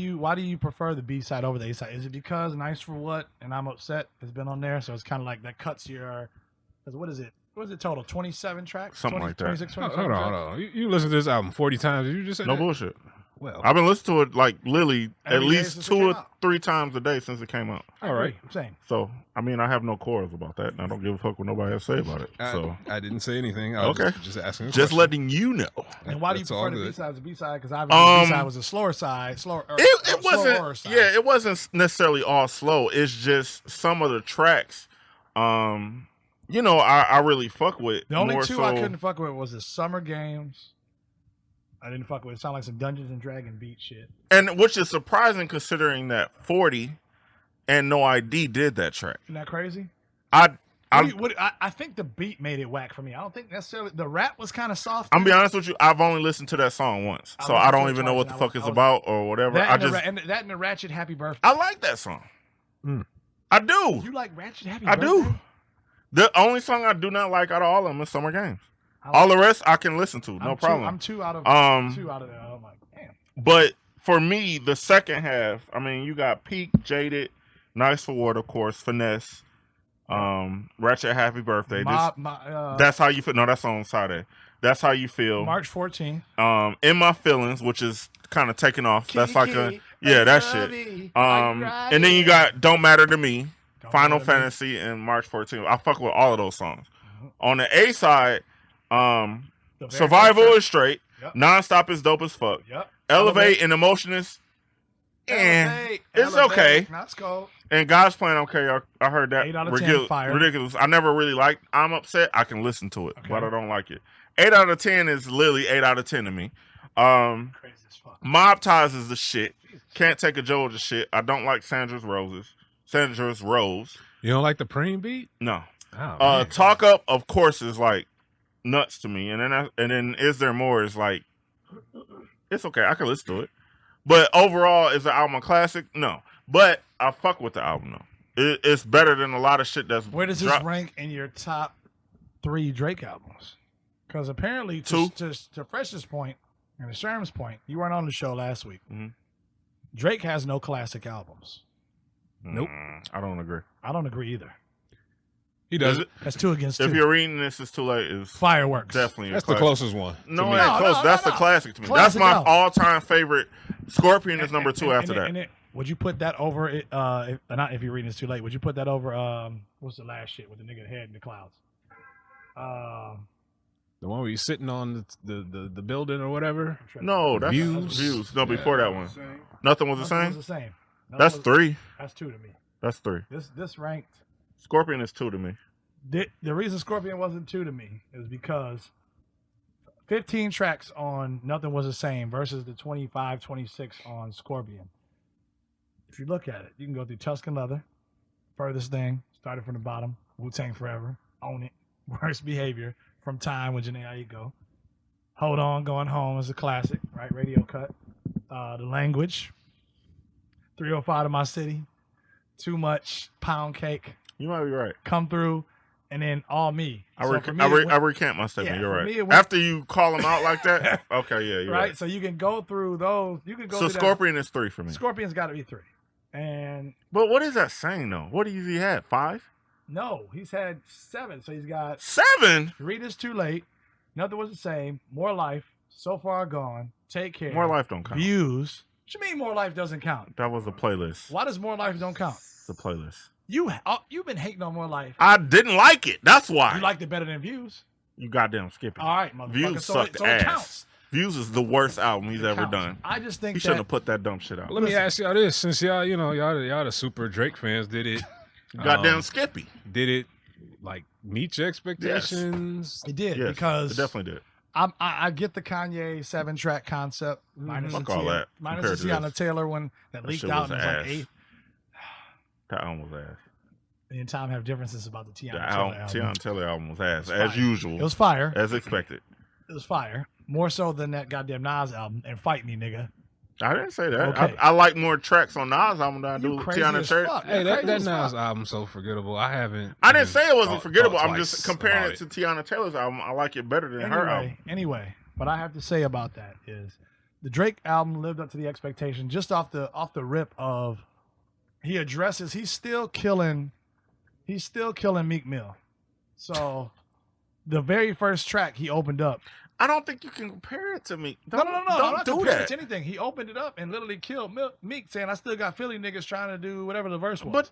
you prefer the B side over the A side? Is it because Nice for What and I'm Upset has been on there, so it's kind of like that cuts your? Because what is it? What is it total? 27 tracks? Something like that. 26, Hold 27 on, hold on. You listen to this album 40 times. Did you just say No that? bullshit. Well, I've been listening to it like literally at Every day least since it 2 came or out. 3 times a day since it came out. all right. Same. So, I mean, I have no quarrels about that, and I don't give a fuck what nobody else say about it. So, I didn't say anything. I was Okay. just asking. A just question. letting you know. And why do you That's all prefer the good. B side as a B side? Because obviously the B side was a slower side, It slower wasn't. Yeah, it wasn't necessarily all slow. It's just some of the tracks. You know, I really fuck with. The only more two so, I couldn't fuck with was the Summer Games. I didn't fuck with it. It sounded like some Dungeons and Dragon beat shit. and which is surprising considering that 40 and No ID did that track. Isn't that crazy? I I think the beat made it whack for me. I don't think necessarily the rap was kind of soft. I'm be honest with you. I've only listened to that song once, I so listened I to don't it even know twice, what the and fuck I it's was- about or whatever. That I and, just that and the Ratchet Happy Birthday. I like that song. Mm. I do. You like Ratchet Happy I Birthday? do. The only song I do not like out of all of them is Summer Games. I like- All the rest I can listen to, no I'm problem. I'm two out of Um, there. I'm like, damn. But for me, the second half, I mean, you got Peak, Jaded, Nice for What, of course, Finesse, Ratchet Happy Birthday. That's how you feel. No, that's on Saturday. That's how you feel. March 14th. In My Feelings, which is kind of taking off. That's like that shit. And then you got Don't Matter to Me, Final Fantasy, and March 14th. I fuck with all of those songs. On the A side, Survival is straight. Yep. Nonstop is dope as fuck. Yep. Elevate and Emotionist, it's okay. Let's go. And God's Plan, okay. I heard that 8 out of 10, fire. ridiculous. I never really liked I'm Upset. I can listen to it, Okay. but I don't like it. 8 out of 10 is literally 8 out of 10 to me. Crazy as fuck. Mob Ties is the shit. Can't Take a Joe is the shit. I don't like Sandra's Rose. You don't like the Preem beat? No. Oh, man. Talk Up, of course, is like nuts to me. And then Is There More is like, it's okay. I can listen to it. But overall, is the album a classic? No. But I fuck with the album though. It's better than a lot of shit that's Where does this dropped. rank in your top 3 Drake albums? Because apparently, Two. to Fresh's point and to Sherm's point, you weren't on the show last week. Mhm. Drake has no classic albums. Nope. I don't agree. I don't agree either. He does it. That's 2 against 2. If you're reading this, it's too late. Is Fireworks. definitely That's a the classic. closest one. No, to it me. ain't No, close. no, That's no, the no. classic to me. Classic That's my album. all-time favorite. Scorpion is number 2 after that. Would you put that over? Not if you're reading this too late. Would you put that over? What's the last shit with the nigga head in the clouds? The one where you're sitting on the building or whatever. No, that's Views. Views. No, before that one. Nothing was the Nothing same? was the same. That's 3. That's 2 to me. That's 3. This ranked. Scorpion is 2 to me. The reason Scorpion wasn't 2 to me is because 15 tracks on Nothing Was the Same versus the 25, 26 on Scorpion. If you look at it, you can go through Tuscan Leather, Furthest Thing, Started from the Bottom, Wu-Tang Forever, Own It, Worst Behavior, From Time with Janae Aiko, Hold On, Going Home is a classic, right? Radio Cut, The Language, 305 to My City, Too Much, Pound Cake, You might be right. Come Through, and then All Me. I So for me, it I went- recant my statement. Yeah, You're for right. me, it went- After you call them out like that, okay, yeah, you're right? right. So you can go through those. You can go So through Scorpion is 3 for me. that. Scorpion's got to be 3. And But what is that saying though? What does he have? 5? no, he's had 7. So he's got 7? Read This Too Late, Nothing Was the Same, More Life, So Far Gone, Take Care, More life don't count. Views, What you mean More Life doesn't count? That was a playlist. Why does More Life don't count? It's a playlist. You've been hating on More Life. I didn't like it. That's why. You liked it better than Views. You goddamn skipping. All right, motherfucker. Views so sucked it ass. counts. Views is the worst album he's ever Counts. done. I just think He shouldn't have put that dumb shit out. Let me ask y'all this: since y'all the super Drake fans, did it? Goddamn Skippy. Did it like meet your expectations? it did Yes, because it definitely did. I get the Kanye 7-track concept minus Fuck the all that minus compared the to Tiana this. Taylor one that That leaked shit out was and was like ass. 8. That album was ass. Me and Tom have differences about the Tiana The Taylor album, album. Tiana Taylor album was ass, It was as fire. usual. It was fire. As expected. It was fire. More so than that goddamn Nas album and Fight Me, nigga. I didn't say that. Okay. I like more tracks on Nas album than I do You with crazy Tiana as Taylor. fuck. Hey, You're that crazy as Nas fuck. album's so forgettable. I haven't. I didn't say it wasn't thought forgettable. I'm twice just comparing about it to Tiana Taylor's album. I like it better than her album. Anyway, what I have to say about that is the Drake album lived up to the expectation just off the rip of he's still killing Meek Mill. So the very first track he opened up. I don't think you can compare it to me. No. I'm Don't not do comparing it that. to anything. He opened it up and literally killed Meek, saying, "I still got Philly niggas trying to do whatever the verse was." But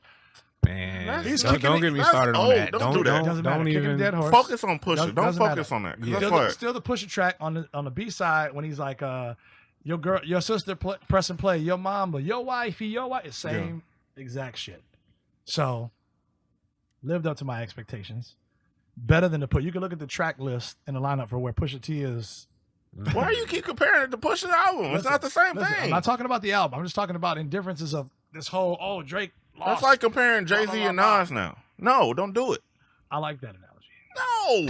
Man, He's don't kicking get it. me That's started on old. that. Don't do that. Doesn't matter. Don't Kicking even. a dead horse. focus on Pusha. Doesn't Don't matter. focus on that. 'Cause Yeah. that's Still, why. still the Pusha track on the B side when he's like, your sister press and play, your mama, your wifey, your wife, same exact shit. So lived up to my expectations. Better than you can look at the track list and the lineup for where Pusha T is. Why you keep comparing it to Pusha's album? It's Listen, not the same listen, thing. I'm not talking about the album. I'm just talking about indifferences of this whole Drake lost. That's like comparing Blah, Jay blah, Z blah, and blah. Nas now. No, don't do it. I like that analogy. No.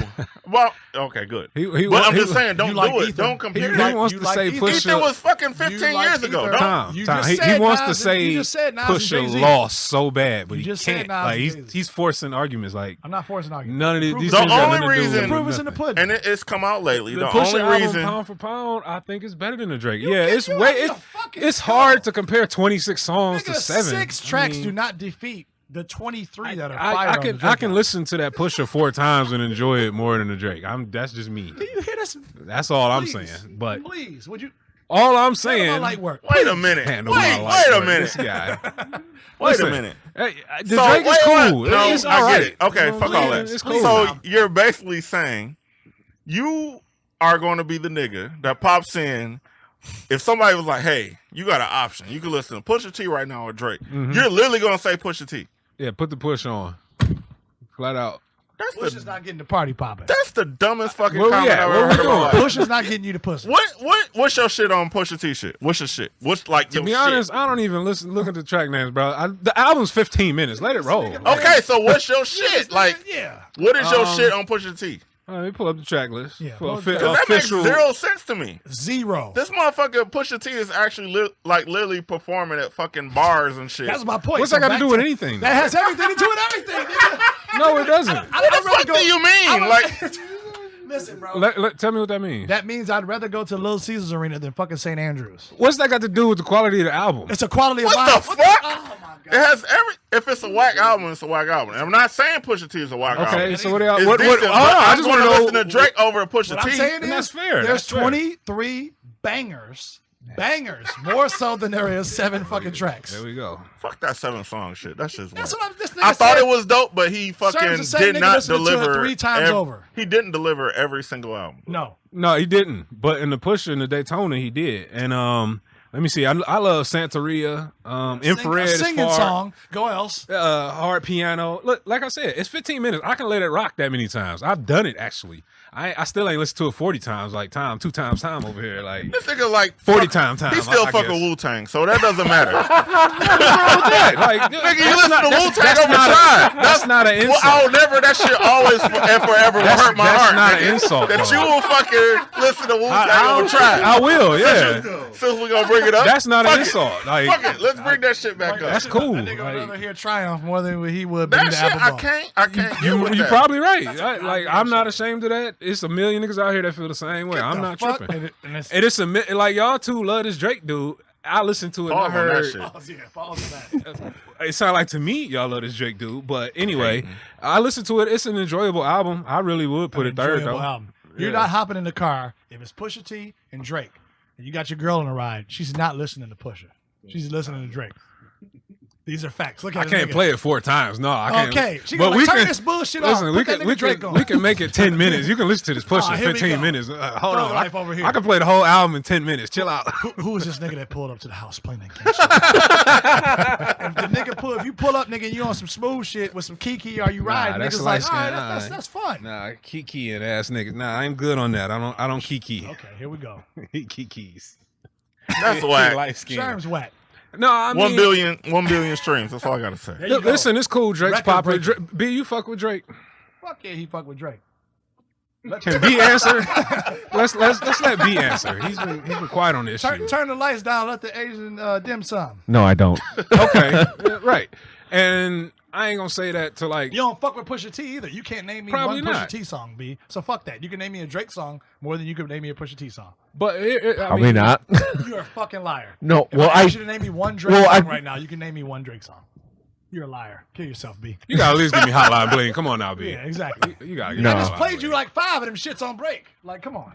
Well, okay, good. He But I'm just saying, don't you do like it. Ether. Don't compare. He wants you to like say Ether. Pusha. Ether was fucking You 15 like years ago. Ether. Don't. Tom. You Tom. just He said wants to Nas say and- you just said Nas and Pusha Jay-Z. lost so bad, but You he just said can't. Nas Like and he's Jay-Z. he's forcing arguments. Like I'm not forcing an argument. none of these Proof is The things in have only nothing to do reason- with Proof is in the nothing. pudding. And it's come out lately. The The Pusha only album, reason. pound for pound, I think is better than the Drake. You Yeah, can- it's you way. don't It's, need to fucking it's go. hard to compare 26 songs Nigga, to 7. 6 tracks I mean, do not defeat the 23 that are fire. I on can the Drake I can album. listen to that Pusha 4 times and enjoy it more than the Drake. That's just me. Do you hear this? That's all I'm Please, saying. But please, would you? all I'm Saying saying. light work. Wait a minute. Handle Wait my life a like minute. This guy. Wait Listen, a minute. Hey, the So, Drake is wait, cool. wait. No, It's I all get right. it. Okay, You know fuck what I'm all saying? that. It's cool. So you're basically saying you are going to be the nigga that pops in. If somebody was like, "Hey, you got an option. You can listen to Pusha T right now or Drake," you're literally going to say Pusha T. Yeah, put the push on. Flat out. Push is not getting the party popping. That's the dumbest fucking Where we comment at? I've Where ever we heard in my going? life. Push is not getting you the pussy. What's your shit on Pusha T shit? What's your shit? What's like To your be shit? honest, I don't even look at the track names, bro. The album's 15 minutes. Let it roll. Okay, so what's your shit? Like, yeah. what is your shit on Pusha T? Let me pull up the track list. Yeah, For pull up offi- the- Because that makes official. zero sense to me. Zero. This motherfucker Pusha T is actually literally performing at fucking bars and shit. That's my point. What's So that got to back do with anything? That has everything to do with everything. Nigga. No, it doesn't. What the fuck do you mean? Like, Listen, bro. Tell me what that means. That means I'd rather go to Little Caesars Arena than fucking St. Andrews. What's that got to do with the quality of the album? It's a quality of what life. the fuck? Oh my It god. has if it's a whack album, it's a whack album. And I'm not saying Pusha T is a whack album. Okay, so what else? It's What? decent, Hold but on, I I'm just going want to to listen to know. Drake over Pusha What T. I'm saying And is, that's fair. There's That's fair. 23 bangers, more so than there is 7 fucking tracks. There we go. Fuck that 7-song shit. That's just That's whack. what this nigga I thought said. it was dope, but he fucking Serves the same did nigga not listening to it deliver 3 times over. He didn't deliver every single album. No. No, he didn't. But in the Pusha and the Daytona, he did. And let me see. I love Santeria. Infrared is singing far. song. Go else. Hard piano. Look, like I said, it's 15 minutes. I can let it rock that many times. I've done it actually. I still ain't listened to it 40 times, like time, 2 times time over here. Like This nigga like 40 time. He still I fucking guess. Wu-Tang, so that doesn't matter. Like, Nigga, you listen to Wu-Tang over Tribe. That's not an insult. Well, I'll never. That shit always and forever will hurt my that's heart. not nigga. an insult, That though. you will fucking listen to Wu-Tang I'll- over Tribe. I will, yeah. Since we gonna bring it up, That's not fuck an it. insult. Like, Fuck it. Let's bring that shit back up. That's cool. That nigga would Like, rather hear Triumph more than he would That Benita shit, I Applebum. can't get with you that. probably right. Like, I'm not ashamed of that. It's a million niggas out here that feel the same way. Get I'm the not fuck- tripping. and it's- And it's like y'all two love this Drake dude. I listened to it and I Pause on that heard shit. Pause, yeah, pause on that. it sounded like to me y'all love this Drake dude. But anyway, I listened to it. It's an enjoyable album. I really would put it third Enjoyable though. album. You're Yeah. not hopping in the car if it's Pusha T and Drake. and you got your girl on a ride, she's not listening to Pusha. She's listening to Drake. These are facts. Look at I this can't nigga. play it 4 times. No, I can't. Okay, she gonna turn this bullshit off. Listen, Put that nigga Drake on. we can make it 10 minutes. You can listen to this Pusha in here we 15 go. minutes. Hold Thug on. life over here. I can play the whole album in 10 minutes. Chill out. Who was this nigga that pulled up to the house playing that game? If you pull up, nigga, and you on some smooth shit with some Kiki, are you riding? that's Niggas like, all light-skinned. right, that's fun. Nah, Kiki and ass niggas. Nah, I'm good on that. I don't Kiki. Okay, here we go. He Kikis. That's whack. Light skin. Sherm's wet. No, I mean 1 billion streams. That's all I gotta say. There you go. listen, it's cool. Drake's Record popular. breaker. B, you fuck with Drake. Fuck yeah, he fuck with Drake. Can B answer? let's let B answer. He's been quiet on this shit. Turn the lights down. Let the Asian dim sum. No, I don't. Okay, yeah, right. And I ain't gonna say that to like. You don't fuck with Pusha T either. You can't name me Probably one Pusha not. T song, B. So fuck that. You can name me a Drake song more than you can name me a Pusha T song. But I Probably mean, not. You're a fucking liar. No, If well, I I ask you to name me one Drake well, song I- right now, you can name me one Drake song. You're a liar. Kill yourself, B. You gotta at least give me Hotline Bling. Come on now, B. Yeah, exactly. You gotta give No. me I just Hotline played you Bling. like 5 of them shits on break. Like, come on.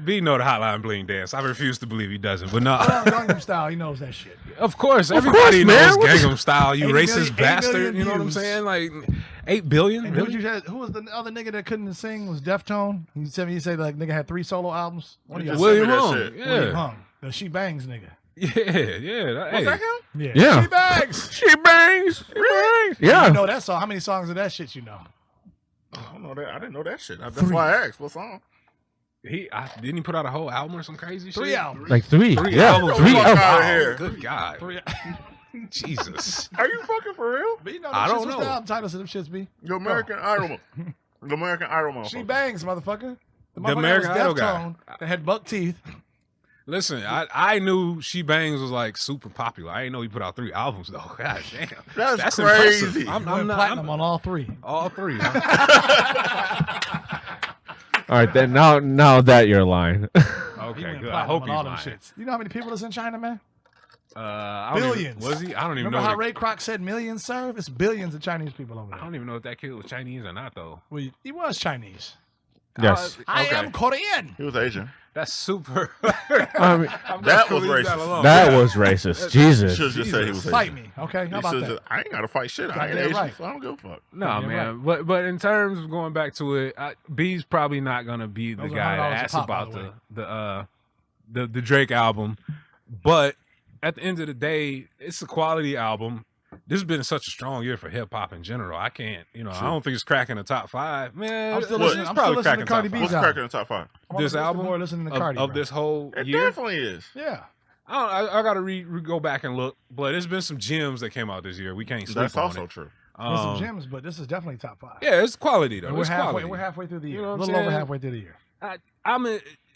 B know the Hotline Bling dance. I refuse to believe he doesn't. But no, Gangnam Style, he knows that shit. of course, everybody man. knows What the- Gangnam Style. You 80 racist million- 80 bastard. million You know what I'm views. saying? Like 8 billion. And Really? who was the other nigga that couldn't sing? Was Deftone? He said like nigga had 3 solo albums. One of y'all William that Hung. shit. William Yeah, Hung, the She Bangs nigga. yeah. Hey. Was that him? Yeah. Yeah. She Bangs. she bangs. She bangs. Yeah. You know that song? How many songs of that shit you know? I don't know that. I didn't know that shit. That's why I asked. What song? Didn't he put out a whole album or some crazy shit? 3 albums. Like 3. Three Yeah. albums. 3 Fuck albums. outta here. Good God. 3 Jesus. Are you fucking for real? But you know I them don't shits, what's know. the album titles of them shits be? The American Idol. The American Idol motherfucker. She Bangs, motherfucker. The motherfucker American that was Idol guy. Deftone, that had buck teeth. Listen, I knew She Bangs was like super popular. I didn't know he put out 3 albums though. God damn. That's impressive. crazy. I'm Went not. platinum on all 3. All 3. Huh? All right, then now that you're lying. He Okay, went good. I platinum hope on he's all them lying. shits. You know how many people is in China, man? I don't even- Billions. was he? I don't even Remember know. how that- Ray Kroc said millions serve? It's billions of Chinese people over I there. don't even know if that kid was Chinese or not though. Well, he was Chinese. Yes. I Okay. am Korean. He was Asian. That's super. I mean, That was racist. that was racist. Jesus. Should have just said he was Asian. Fight me, okay? How He about should've that? just, I ain't gotta fight shit. I ain't Goddamn Asian, right. so I don't give a fuck. No, Yeah, man. But in terms of going back to it, B's probably not gonna be the Those are guy $100 that a asks pop, by about the the Drake album. But at the end of the day, it's a quality album. This has been such a strong year for hip hop in general. I can't, I don't think it's cracking the top 5. Man, I'm still it's listening. I'm probably still listening to cracking Cardi top B's five. What's album. cracking in the top 5? I wanna This listen album more listening to Cardi, of bro. this whole It year. definitely is. Yeah. I got to go back and look, but there's been some gems that came out this year. We can't sleep That's on also it. true. There's some Um, gems, but this is definitely top 5. Yeah, it's quality though. And we're It's halfway. quality. We're halfway through the year. You know A what little I'm over saying? halfway through the year.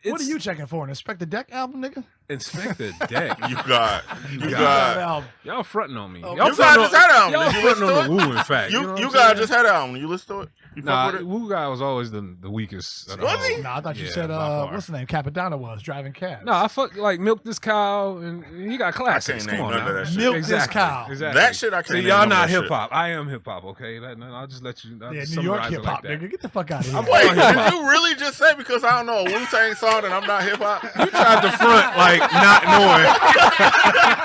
It's What are you checking for? An Inspector Deck album, nigga? Inspector Deck. You got. You That got. album. Y'all fronting on me. Oh, Y'all you guys just had album. Y'all Did you fronting listen on to the it? Woo, in fact. You know what I'm guys saying? just had album. You listen to it? You Nah, fuck with it? Woo guy was always the weakest. of the Was whole- he? Nah, I thought you Yeah, said, by far. what's the name? Capadonna was driving cabs. No, I like Milk This Cow, and he got classics. name Come on none now. of that shit. Milk This Exactly. Cow. Exactly. That shit I can't See, name y'all none of not that shit. hip hop. I am hip hop. Okay, I'll just let you. I'll Yeah, just New York summarize it hip hop, like that. nigga. Get the fuck out of here. Wait, hip hop. did you really just say because I don't know a Wu-Tang song and I'm not hip hop? You tried to front like not knowing.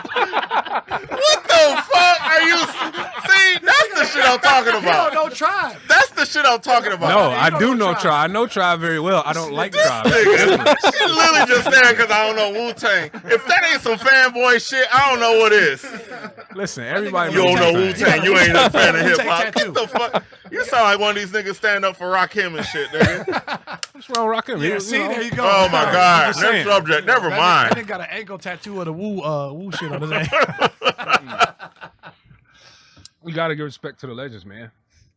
What the fuck are you? See, that's the shit I'm talking You don't about. know Tribe. That's the shit I'm talking about. No, you I don't do know know Tribe. Tribe. I know Tribe very well. I don't like Tribe. She literally just said because I don't know Wu-Tang. If that ain't some fanboy shit, I don't know what is. Listen, everybody You don't know knows Wu-Tang. You ain't a fan of Wu-Tang hip hop. tattoo. What the fuck? You sound like one of these niggas stand up for Rakim and shit, nigga. What's wrong with Rakim? Yeah, see, there you go. Oh my god. just Next saying. subject. Never That mind. nigga got an ankle tattoo of the woo shit on his ankle. We got to give respect to the legends, man.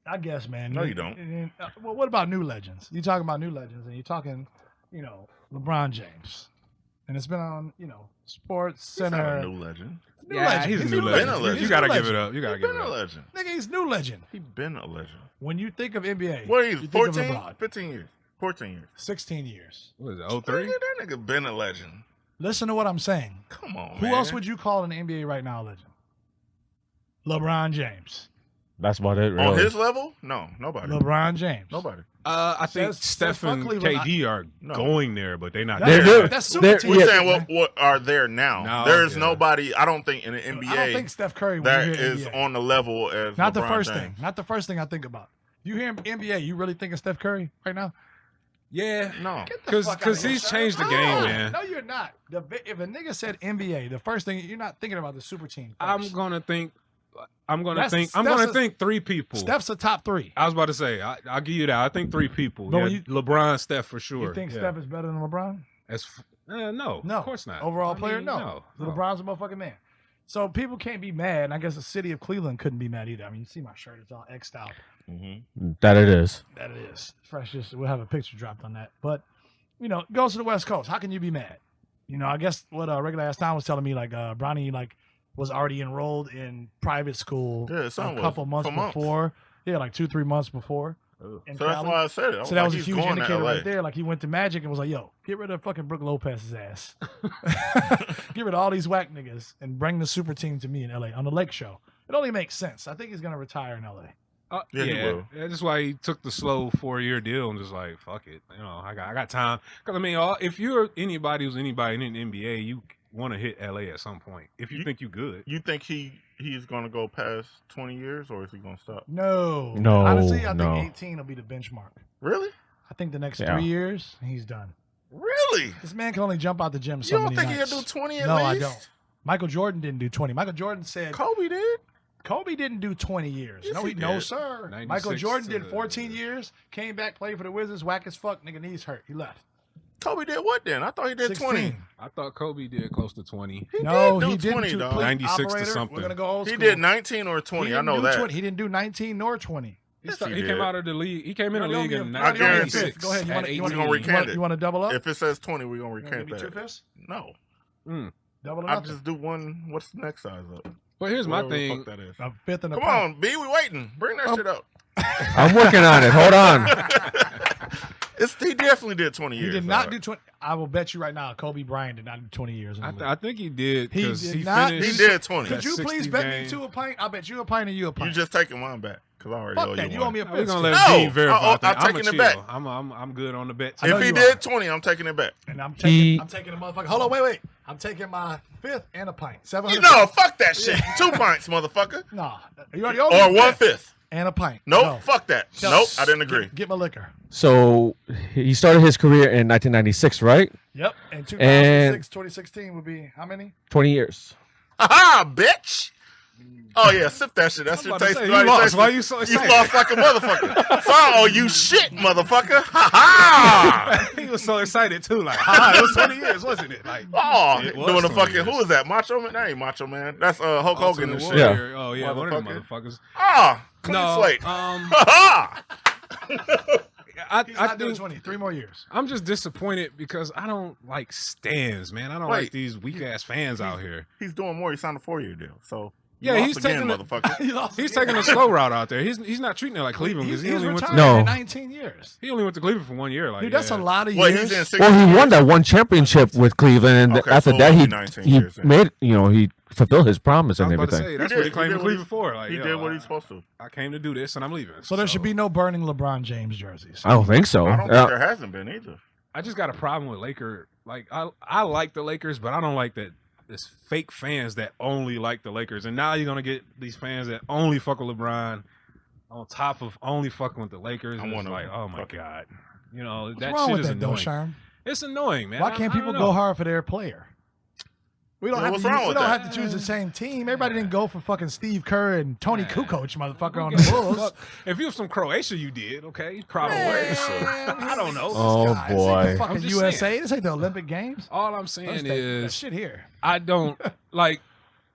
I guess, man. No, you don't. Well, what about new legends? You talking about new legends, and you're talking, LeBron James, and it's been on, Sports He's not Center. a new legend. New Yeah, legend. he's a He's new new legend. legend. You He's got to new give it legend. up. You got to He give been it a up. legend. Nigga, he's new legend. He been a legend. When you think of NBA, What are you you, think of 14? LeBron. 15 years. 14 years. 16 years. What is it, Nigga, 03? that nigga been a legend. Listen to what I'm saying. Come on, Who man. else would you call in the NBA right now a legend? LeBron James. That's about it. Really. On his level, no, nobody. LeBron James. Nobody. I think Says Steph and fuck Cleveland. KD are No. going there, but they're not That's- there. That's super They're- team. We're Yeah. saying what are there now. No, There's yeah. nobody. I don't think in the I don't NBA think Steph Curry that when you hear is NBA. on the level as Not the LeBron first James. thing. Not the first thing I think about. You hear NBA, you really think of Steph Curry right now? Yeah, No. Get the because fuck outta here, he's son. changed the No, game, man. No, you're not. If a nigga said NBA, the first thing you're not thinking about the super team. I'm first. gonna think. That's- I'm that's gonna a- think three people. Steph's a top three. I was about to say. I'll give you that. I think three people. But Yeah, when you- LeBron, Steph for sure. You think yeah. Steph is better than LeBron? No, No, of course not. Overall I mean, player, no. no. LeBron's a motherfucking man. So people can't be mad. And I guess the city of Cleveland couldn't be mad either. I mean, you see my shirt; it's all X'd out. Mm-hmm. That it is. That it is. Fresh. Just we'll have a picture dropped on that. But it goes to the West Coast. How can you be mad? I guess what regular ass Tom was telling me, like Bronny was already enrolled in private school Yeah, his son a was, couple months for months. before. Yeah, like 2-3 months before. So in that's Cali. why I said it. So that was a he's huge going to indicator LA. right there. Like he went to Magic and was like, "Yo, get rid of fucking Brooke Lopez's ass. Get rid of all these whack niggas and bring the super team to me in LA on the Lake Show." It only makes sense. I think he's gonna retire in LA. Yeah, he will. That's why he took the slow 4-year deal and just like fuck it. I got time. Because I mean, if you're anybody who's anybody in the NBA, you want to hit LA at some point if you think you good. You think he's going to go past 20 years, or is he going to stop? No, No, Honestly, I no. think 18 will be the benchmark. Really? I think the next Yeah. 3 years he's done. Really? This man can only jump out the gym so You don't many think he'll nights. do 20 at No, least? I don't. Michael Jordan didn't do 20. Michael Jordan said Kobe did. Kobe didn't do 20 years. Yes, no, he no, did. sir. 96 Michael Jordan to- did 14 years, came back, played for the Wizards, whack as fuck, nigga, knees hurt. He left. Kobe did what then? I thought he did 20. 16. I thought Kobe did close to 20. He No, did he do didn't 20, do dog. complete 96 to operator. something. We're gonna go old He school. did 19 or 20. He I didn't know do that. 20. He didn't do 19 nor 20. He Yes, he came did. out of the league. He came in the No, league you in want- I guarantee 96. it. Go ahead. You at want, you want, 18. We're gonna recant it. you want to double up? If it says 20, we're going to You wanna recant give me two that. fists? No. Double or I nothing? just do one. What's the next size up? But here's my Whatever the thing. fuck that is. A fifth and a Come pint. on, B. We waiting. Bring that shit up. I'm working on it. Hold on. He definitely did 20 He years. did not dog. do 20. I will bet you right now, Kobe Bryant did not do 20 years. In the league. I think he did He because did he not. finished. He did 20. Could you 60 please bet game. me two a pint? I'll bet you a pint and you a You pint. just taking mine back because I already Fuck owe that. you You one. owe me a We're fist. gonna let No! Dean verify. I'm I'm taking it back. I'm good on the bet. I know If he you did are. 20, I'm taking it back. And I'm He- taking a motherfucker. Hold on, wait. I'm taking my fifth and a pint. 700. No, fuck that shit. 2 pints, motherfucker. Nah. You already owe me Or a 1/5. and a pint. Nope, No. fuck that. No. Nope, I didn't agree. Get my liquor. So he started his career in 1996, right? Yep. And 2006, 2016 would be how many? 20 years. Haha, bitch. Oh yeah, sip that shit. That shit about to tastes say, you like lost. Why you so You excited? lost like a motherfucker. So I owe you shit, motherfucker. Ha ha. He was so excited too. Like, it was 20 years, wasn't it? Like, Oh, It was doing the 20 fucking years. who is that? Macho Man? That ain't Macho Man. That's Hulk Hogan and shit. Yeah. Warrior. Oh yeah, one of them Motherfucker. motherfuckers. Ah, clean No, slate. Ha ha. He's I not doing think 20. 3 more years. I'm just disappointed because I don't like stands, man. I don't Wait. like these weak ass fans out here. He's doing more. He signed a 4-year deal. So you Yeah, lost he's again, taking motherfucker. He lost He's again. taking a slow route out there. He's not treating it like Cleveland because He's he only went retired to No. in 19 years. he only went to Cleveland for 1 year. Like, Dude, that's yeah. a lot of Well, years. he's in 6 Well, he years. won that one championship with Cleveland, and Okay, after so that, it'll he be 19 years then. made he fulfilled his promise I and was about to everything. say that's He what did. he claimed He to did what Cleveland for. Like, He yo, did what he's supposed to. I came to do this and I'm leaving. So there should be no burning LeBron James jerseys. I don't think so. I don't think there hasn't been either. I just got a problem with Laker. Like I like the Lakers, but I don't like that this fake fans that only like the Lakers. And now you're gonna get these fans that only fuck with LeBron on top of only fucking with the Lakers. I'm And one it's of like, them. oh my Fuck it. god, you know What's that wrong shit with is that, though, annoying. Sherm? It's annoying, man. Why can't people go hard for their player? We don't, Yeah, have, what's to, wrong we with don't that? have to choose the same team. Everybody didn't go for fucking Steve Kerr and Tony Kukoc, motherfucker, on the Bulls. If you were from Croatia, you did. Okay, probably. Man, I don't know. Oh, This boy. ain't the I'm fucking just USA. saying. This ain't the Olympic Games. All I'm Let's saying take that is shit here. I don't like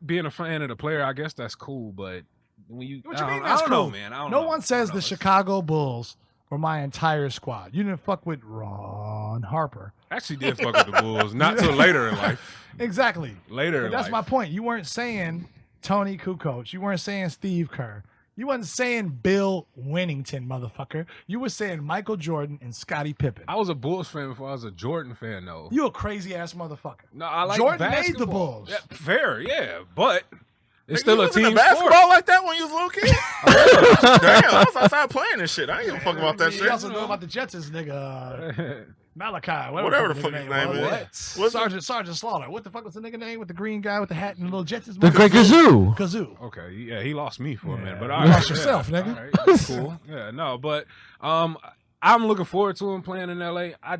being a fan of the player. I guess that's cool, but when you, What you I mean don't- that's I don't cool? know, man. I don't No know. one says I the don't know. Chicago Bulls were my entire squad. You didn't fuck with Ron Harper. Actually, did fuck with the Bulls. Not till later in life. Exactly. Later But in that's life. my point. You weren't saying Tony Kukoc. You weren't saying Steve Kerr. You wasn't saying Bill Winnington, motherfucker. You were saying Michael Jordan and Scottie Pippen. I was a Bulls fan before I was a Jordan fan, though. You a crazy ass motherfucker. No, I like Jordan made the basketball. Bulls. Yeah, fair, yeah, but It's Nigga, still you a was into team basketball sport. like that when you was a little kid? Damn, I was outside playing this shit. I ain't give a fuck about that He shit. also know about the Jetsons, nigga. Malachi, Whatever the nigga fuck his name was. is. What? What's Sergeant Slaughter. What the fuck was the nigga name with the green guy with the hat and the little Jetsons? The Great Kazoo. Kazoo. Okay, yeah, he lost me for a minute, but You all lost right, yourself, yeah. nigga. All right, that's cool. Yeah, no, but I'm looking forward to him playing in LA. I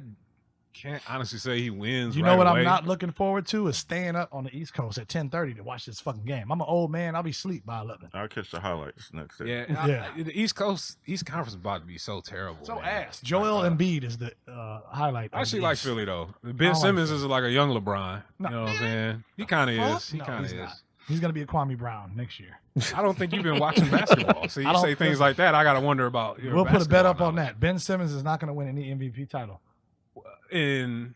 can't honestly say he wins. You right know what away. I'm not looking forward to is staying up on the East Coast at 10:30 to watch this fucking game. I'm an old man. I'll be asleep by 11. I'll catch the highlights next day. Yeah, Yeah. the East Coast, East Conference is about to be so terrible. So man. ass. Joel Embiid is the highlight. I of actually the like East. Philly though. Ben don't like Simmons Philly. is like a young LeBron. No. You know what I'm saying? He kind of Fuck? is. He No, kind of he's is. not. He's gonna be a Kwame Brown next year. I don't think you've been watching basketball. So I you don't- say things like that, I gotta wonder about. Your We'll put a bet basketball up on knowledge. that. Ben Simmons is not gonna win any MVP title In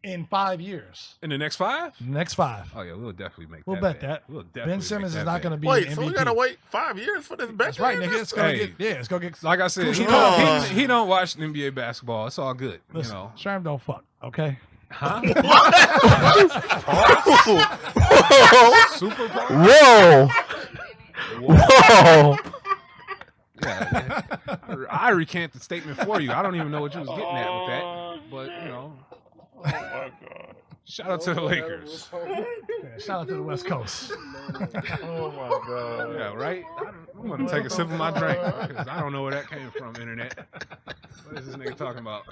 in 5 years. the next 5? Next 5. Oh yeah, we'll definitely make. We'll that bet that. We'll definitely Ben make Simmons that is not bet. gonna be Wait, an so MVP. we gotta wait 5 years for this bet? That's right, nigga. It's gonna Hey. it's gonna get. Like I said, Coochie dog. he don't watch NBA basketball. It's all good. Listen, You know, Sherm don't fuck. Okay. huh? Super Bowl? Whoa. Whoa. Yeah, I recant the statement for you. I don't even know what you was getting at with that, but you know, Oh my god. shout out to the Lakers. Yeah, shout out to the West Coast. Oh my god. Yeah, right. I'm gonna take a sip of my drink because I don't know where that came from. Internet. What is this nigga talking about?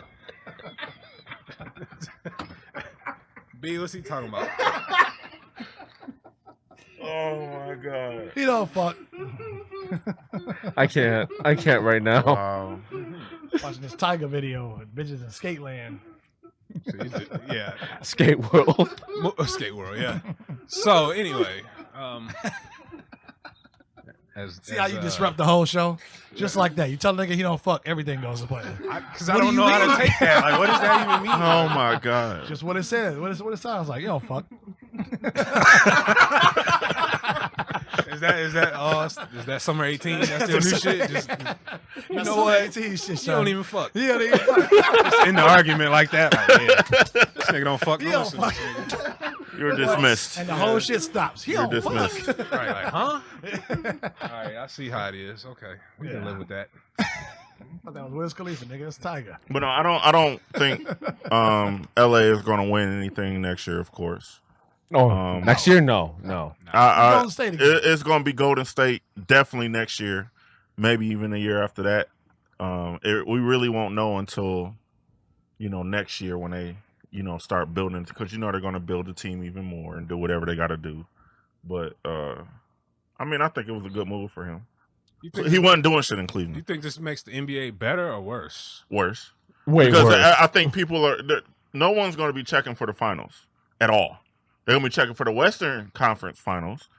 B, what's he talking about? Oh my god. He don't fuck. I can't right now. Wow. Watching this Tiger video with bitches in Skateland. Yeah, Skate World. Skate World. Yeah. So anyway, See how you disrupt the whole show? Just like that. You tell a nigga he don't fuck, everything goes to plan. because I What do don't you know how to mean? take that. Like, what does that even mean? Oh my god. Just what it says. What it sounds like. You don't fuck. Is that summer 18? That's your new shit. Just, you That's know some what? 18 shit, You son. don't even fuck. You don't even fuck. Just in the argument like that. Like, yeah, this nigga don't fuck. You No don't listen to fuck. this nigga. You're dismissed. And the whole shit stops. He You're don't fuck. dismissed. Right, like, huh? All right, I see how it is. Okay, we can Yeah. live with that. I thought that was Wiz Khalifa, nigga. That's Tiger. But no, I don't think LA is gonna win anything next year, of course. Oh, next year? No. Golden State again. It's gonna be Golden State definitely next year, maybe even a year after that. We really won't know until next year when they start building, because they're gonna build the team even more and do whatever they got to do. But I think it was a good move for him. You think, He wasn't doing shit in you Cleveland. think this makes the NBA better or worse? Worse. Way Because worse. I think no one's going to be checking for the finals at all. They're going to be checking for the Western Conference finals.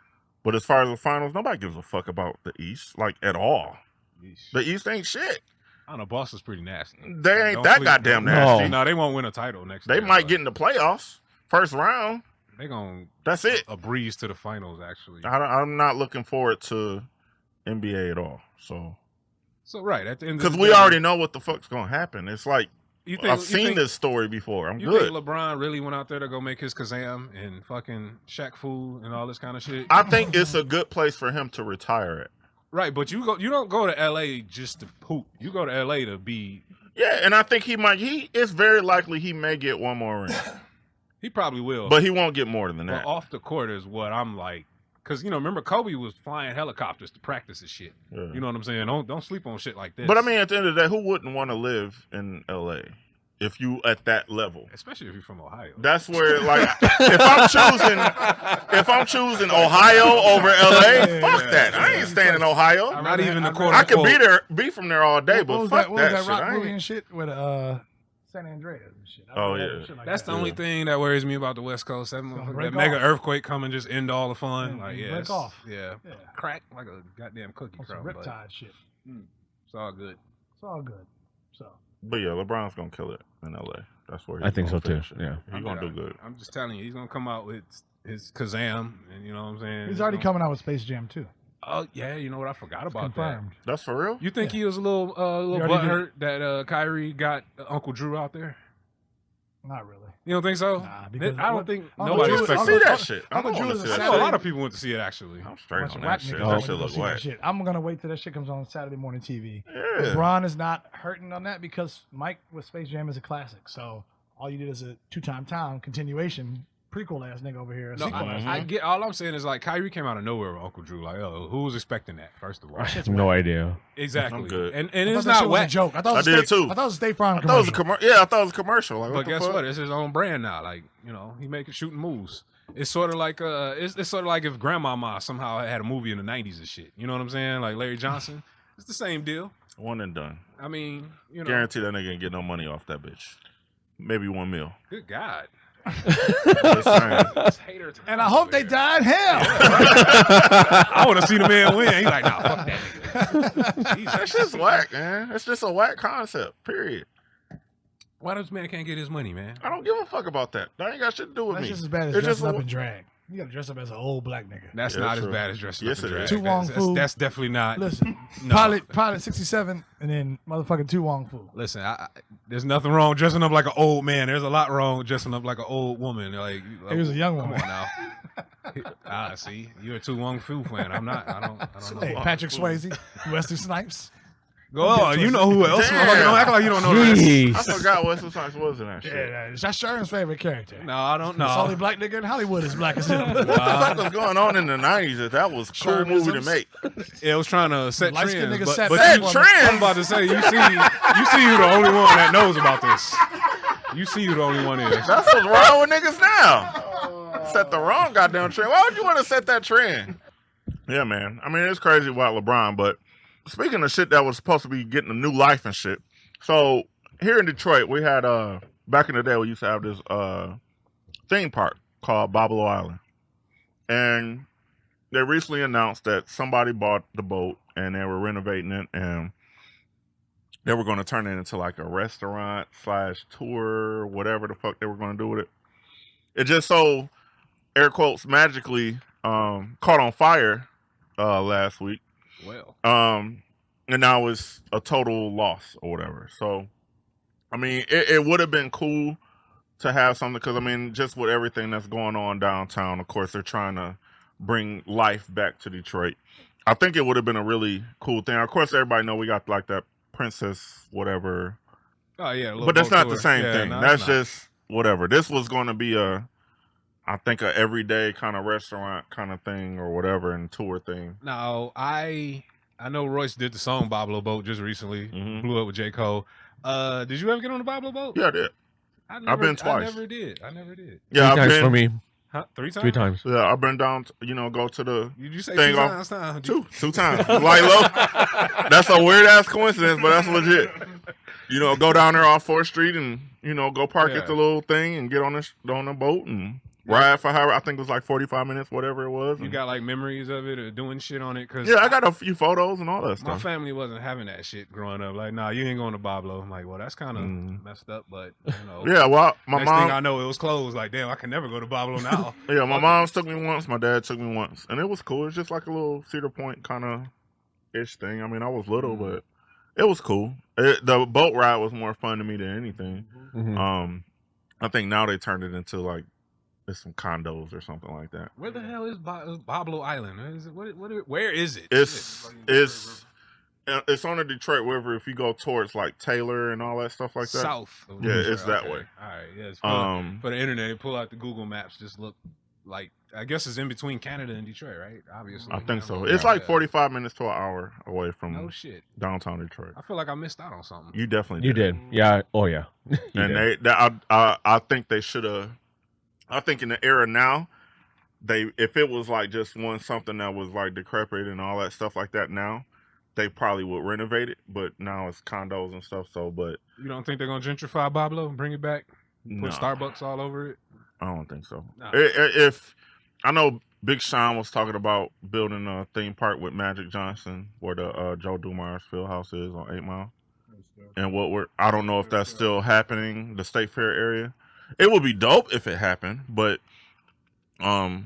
But as far as the finals, nobody gives a fuck about the East, like, at all. Yeesh. The East ain't shit. I don't know. Boston's pretty nasty. They ain't Don't that sleep- goddamn No. nasty. No, they won't win a title next They year. might but get in the playoffs, first round. They gonna That's it. a breeze to the finals. Actually, I'm not looking forward to NBA at all. So, so right at the end of because the we day, already know what the fuck's going to happen. It's like, You think, I've you seen think- this story before. I'm You good. think LeBron really went out there to go make his Kazam and fucking Shaq Fu and all this kind of shit? I think it's a good place for him to retire at. Right, but you don't go to LA just to poop. You go to LA to be. Yeah, and I think it's very likely he may get one more ring. He probably will. But he won't get more than But that. off the court is what I'm like. Because, remember Kobe was flying helicopters to practice his shit. Yeah. You know what I'm saying? Don't sleep on shit like this. But I mean, at the end of the day, who wouldn't want to live in LA if you at that level? especially if you're from Ohio. That's where, like, if I'm choosing Ohio over LA, fuck that. I ain't staying in Ohio. Not even the I quote I could unquote. be from there all day, but fuck what was that that shit. rock I movie ain't- and shit with San Andreas and shit. I Oh, love yeah. shit like That's that. the only thing that worries me about the West Coast. That, break that mega off. earthquake come and just end all the fun. Yeah, Like, break yeah, it's- off. Yeah. Yeah. Crack like a goddamn cookie On some crumb. But Riptide shit. it's all good. It's all good. So But yeah, LeBron's gonna kill it in LA. That's where I think so, too. finish it. Yeah. He's gonna do good. I'm just telling you, he's gonna come out with his Kazam, and you know what I'm saying. he's already gonna- coming out with Space Jam 2. Oh yeah, you know what? I forgot about Confirmed. That's for real. that. You think he was a little He already butthurt that Kyrie got Uncle Drew out there? Not really. You don't think so? Nah, because I don't what- think Uncle nobody Drew- I expects see Uncle- that. that shit. I Uncle don't Drew want is to a see I that know a shit. lot of people went to see it actually. I'm straight Bunch on of that whack shit. niggas That don't shit wanna go look see that whack. shit. I'm gonna wait till that shit comes on Saturday morning TV. Yeah. LeBron is not hurting on that because Mike with Space Jam is a classic. So all you did is a two-time town continuation prequel ass nigga over here. A No, sequel ass I nigga. get. All I'm saying is like Kyrie came out of nowhere with Uncle Drew. Like, who was expecting that? First of all, I have no idea. exactly. I'm good. And I thought it's that shit not was a whack. joke. I thought it was I a did State- too. I thought it was a State Farm I thought it was commercial. a commercial. Yeah, I thought it was a commercial. Like, But what the guess fuck? what? It's his own brand now. Like, he making shooting moves. It's sort of like it's sort of like if Grandmama somehow had a movie in the '90s and shit. You know what I'm saying? Like Larry Johnson. It's the same deal. One and done. I mean, Guarantee that nigga ain't get no money off that bitch. Maybe $1 million. Good God. Just saying. This hater time And I hope over they here. die in hell. I want to see the man win. He's like, nah, fuck that nigga. Jesus. That shit's whack, man. It's just a whack concept. Period. Why this man can't get his money, man? I don't give a fuck about that. That ain't got shit to do with That's me. just as bad as It's dressing just up a- in drag. You gotta dress up as an old black nigga. That's Yeah, not as true. bad as dressing Yes, up in it drag. is. Tu Wong Fu. That's definitely not. Listen, No. Pilot 67, and then motherfucking Tu Wong Fu. Listen, there's nothing wrong with dressing up like an old man. There's a lot wrong with dressing up like an old woman. Like He was a young come woman. on now. See, you're a Tu Wong Fu fan. I'm not. I don't know. Hey, Patrick Swayze, Wesley Snipes. Go on. You know who else? Damn. Don't act like you don't know this. Jeez. I forgot what sometimes was in that shit. Yeah, that's Sharon's favorite character. No, I don't The only know. black nigga in Hollywood is black as him. What the fuck was going on in the 90s that was a cool movie to Shermanisms. make? It was trying to set Light-skinned trends, nigga but, sat but back you- for Set me. I'm trends. about to say, you see who the only one that knows about this. You see who the only one is. That's what's wrong with niggas now. Set the wrong goddamn trend. Why would you want to set that trend? Yeah, man. I mean, it's crazy about LeBron, but speaking of shit that was supposed to be getting a new life and shit. So here in Detroit, we had back in the day we used to have this theme park called Boblo Island. And they recently announced that somebody bought the boat and they were renovating it and they were going to turn it into like a restaurant / tour, whatever the fuck they were going to do with it. It just so, air quotes, magically caught on fire last week. Well, And now it's a total loss or whatever. So, I mean, it would have been cool to have something because, I mean, just with everything that's going on downtown, of course, they're trying to bring life back to Detroit. I think it would have been a really cool thing. Of course, everybody know we got like that princess whatever. oh yeah, a little But that's boat not tour. the same Yeah, thing. no, That's it's not. just whatever. This was going to be I think a everyday kind of restaurant kind of thing or whatever and tour thing. Now I know Royce did the song Boblo Boat just recently. Mhm. Blew up with J. Cole. Did you ever get on the Boblo Boat? Yeah, I did. I've been twice. I never did. Yeah, I've Three times been for me. Huh? 3 times? 3 times. Yeah, I've been down. Go to the Did you say Thing 2 off- times? Now? two times. Light low. That's a weird ass coincidence, but that's legit. Go down there off 4th Street and go park Yeah. at the little thing and get on the boat and ride for however. I think it was like 45 minutes, whatever it was. You and- got like memories of it or doing shit on it? Cause yeah, I got a few photos and all that my stuff. family wasn't having that shit growing up. Like, nah, you ain't going to Boblo. I'm like, well, that's kind of messed up, but Yeah, well, my next thing I mom. know, it was closed. Like, damn, I can never go to Boblo now. Yeah, my mom's took me once. My dad took me once, and it was cool. It's just like a little Cedar Point kind of ish thing. I mean, I was little, but it was cool. The boat ride was more fun to me than anything. Mhm. I think now they turned it into like it's some condos or something like that. Where the hell is Boblo Island? Where is it? It's on the Detroit River. If you go towards like Taylor and all that stuff like that. South. of Yeah, Detroit. it's that Okay. way. All right, yeah. It's Um, for the internet, pull out the Google Maps. Just look like I guess it's in between Canada and Detroit, right? Obviously, I think so. Yeah. It's like 45 minutes to an hour away from No shit. downtown Detroit. I feel like I missed out on something. You definitely You did. Yeah. Oh, yeah. You and did. I think they should have. I think in the era now, if it was like just something that was like decrepit and all that stuff like that now, they probably would renovate it. But now it's condos and stuff. So, but You don't think they're gonna gentrify Boblo and bring it back? Put no, Starbucks all over it? I don't think so. Nah. If I know Big Sean was talking about building a theme park with Magic Johnson, where the Joe Dumars field house is on 8 Mile. And I don't know if that's still happening, the State Fair area. It would be dope if it happened, but I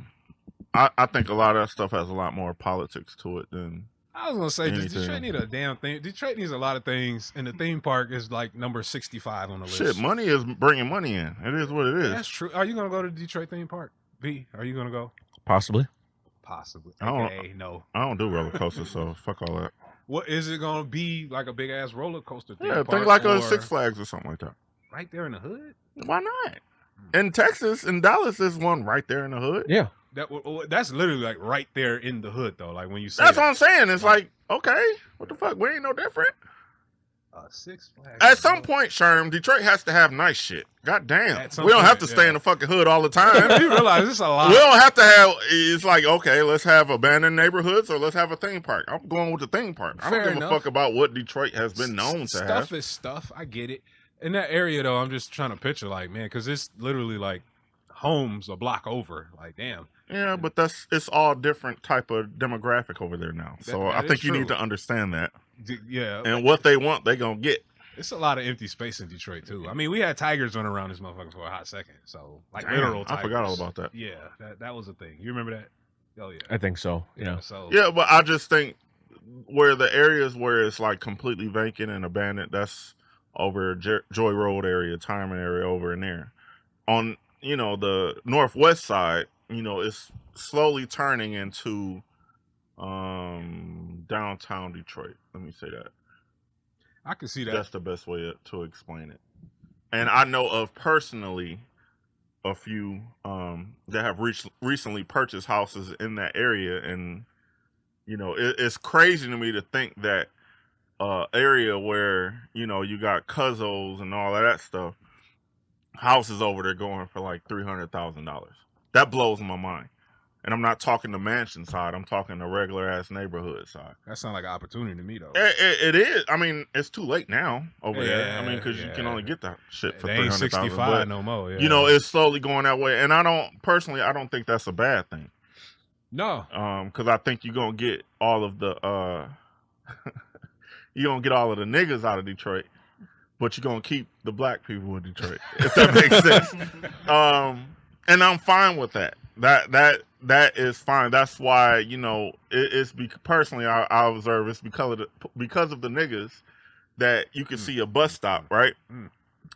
think a lot of that stuff has a lot more politics to it than I was gonna say, does Anything. Detroit need a damn thing? Detroit needs a lot of things, and the theme park is like number 65 on the list. Shit, money is bringing money in. It is what it is. That's true. Are you gonna go to the Detroit theme park? B, are you gonna go? Possibly. Possibly. I don't- Okay, no. I don't do roller coasters, so fuck all that. What is it gonna be like a big ass roller coaster theme Yeah, park? think like a or Six Flags or something like that. right there in the hood. Why not? In Texas, in Dallas, there's one right there in the hood. Yeah. That's literally like right there in the hood though. Like when you say That's that. what I'm saying. It's like, okay, what the fuck? We ain't no different. Six Flags. At some point, Sherm, Detroit has to have nice shit. God damn. At some We don't have point, to stay yeah. in the fucking hood all the time. you realize it's a lot. We don't have to have. It's like, okay, let's have abandoned neighborhoods or let's have a theme park. I'm going with the theme park. I don't Fair give enough. a fuck about what Detroit has been known to Stuff have. is stuff. I get it. In that area though, I'm just trying to picture like, man, because it's literally like homes a block over. Like, damn. Yeah, but it's all different type of demographic over there now. So That I is think you true. need to understand that. Yeah. And what they want, they gonna get. It's a lot of empty space in Detroit too. I mean, we had tigers running around this motherfucker for a hot second. So like Damn, literal I tigers. forgot all about that. Yeah, that was a thing. You remember that? Oh yeah. I think so. Yeah. So Yeah, but I just think where the areas where it's like completely vacant and abandoned, that's over Joy Road area, Tireman area over in there. On, the northwest side, it's slowly turning into downtown Detroit. Let me say that. I can see that. That's the best way to explain it. And I know of personally a few that have recently purchased houses in that area, and it's crazy to me to think that area where you got Cuzzos and all of that stuff, houses over there going for like $300,000. That blows my mind. And I'm not talking the mansion side. I'm talking the regular ass neighborhood side. That sounds like an opportunity to me though. It is. I mean, it's too late now over there. I mean, Yeah, because you can only get that shit for They ain't 300,000. 65 no more. Yeah. It's slowly going that way. And I don't think that's a bad thing. No. Because I think you're gonna get all of the you're gonna get all of the niggas out of Detroit, but you're gonna keep the black people in Detroit, if that makes sense. And I'm fine with that. That is fine. That's why personally I observe it's because of the niggas that you can see a bus stop, right?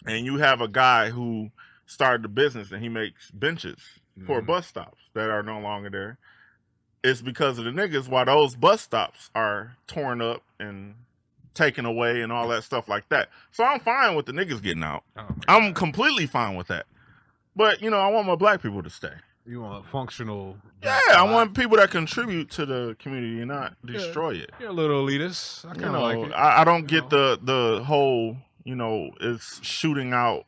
And you have a guy who started the business and he makes benches for bus stops that are no longer there. It's because of the niggas why those bus stops are torn up and taken away and all that stuff like that. So I'm fine with the niggas getting out. Oh, I'm completely fine with that. But I want my black people to stay. You want a functional? Yeah, I want people that contribute to the community and not destroy it. You're a little elitist. I kind of like it. I don't get the whole it's shooting out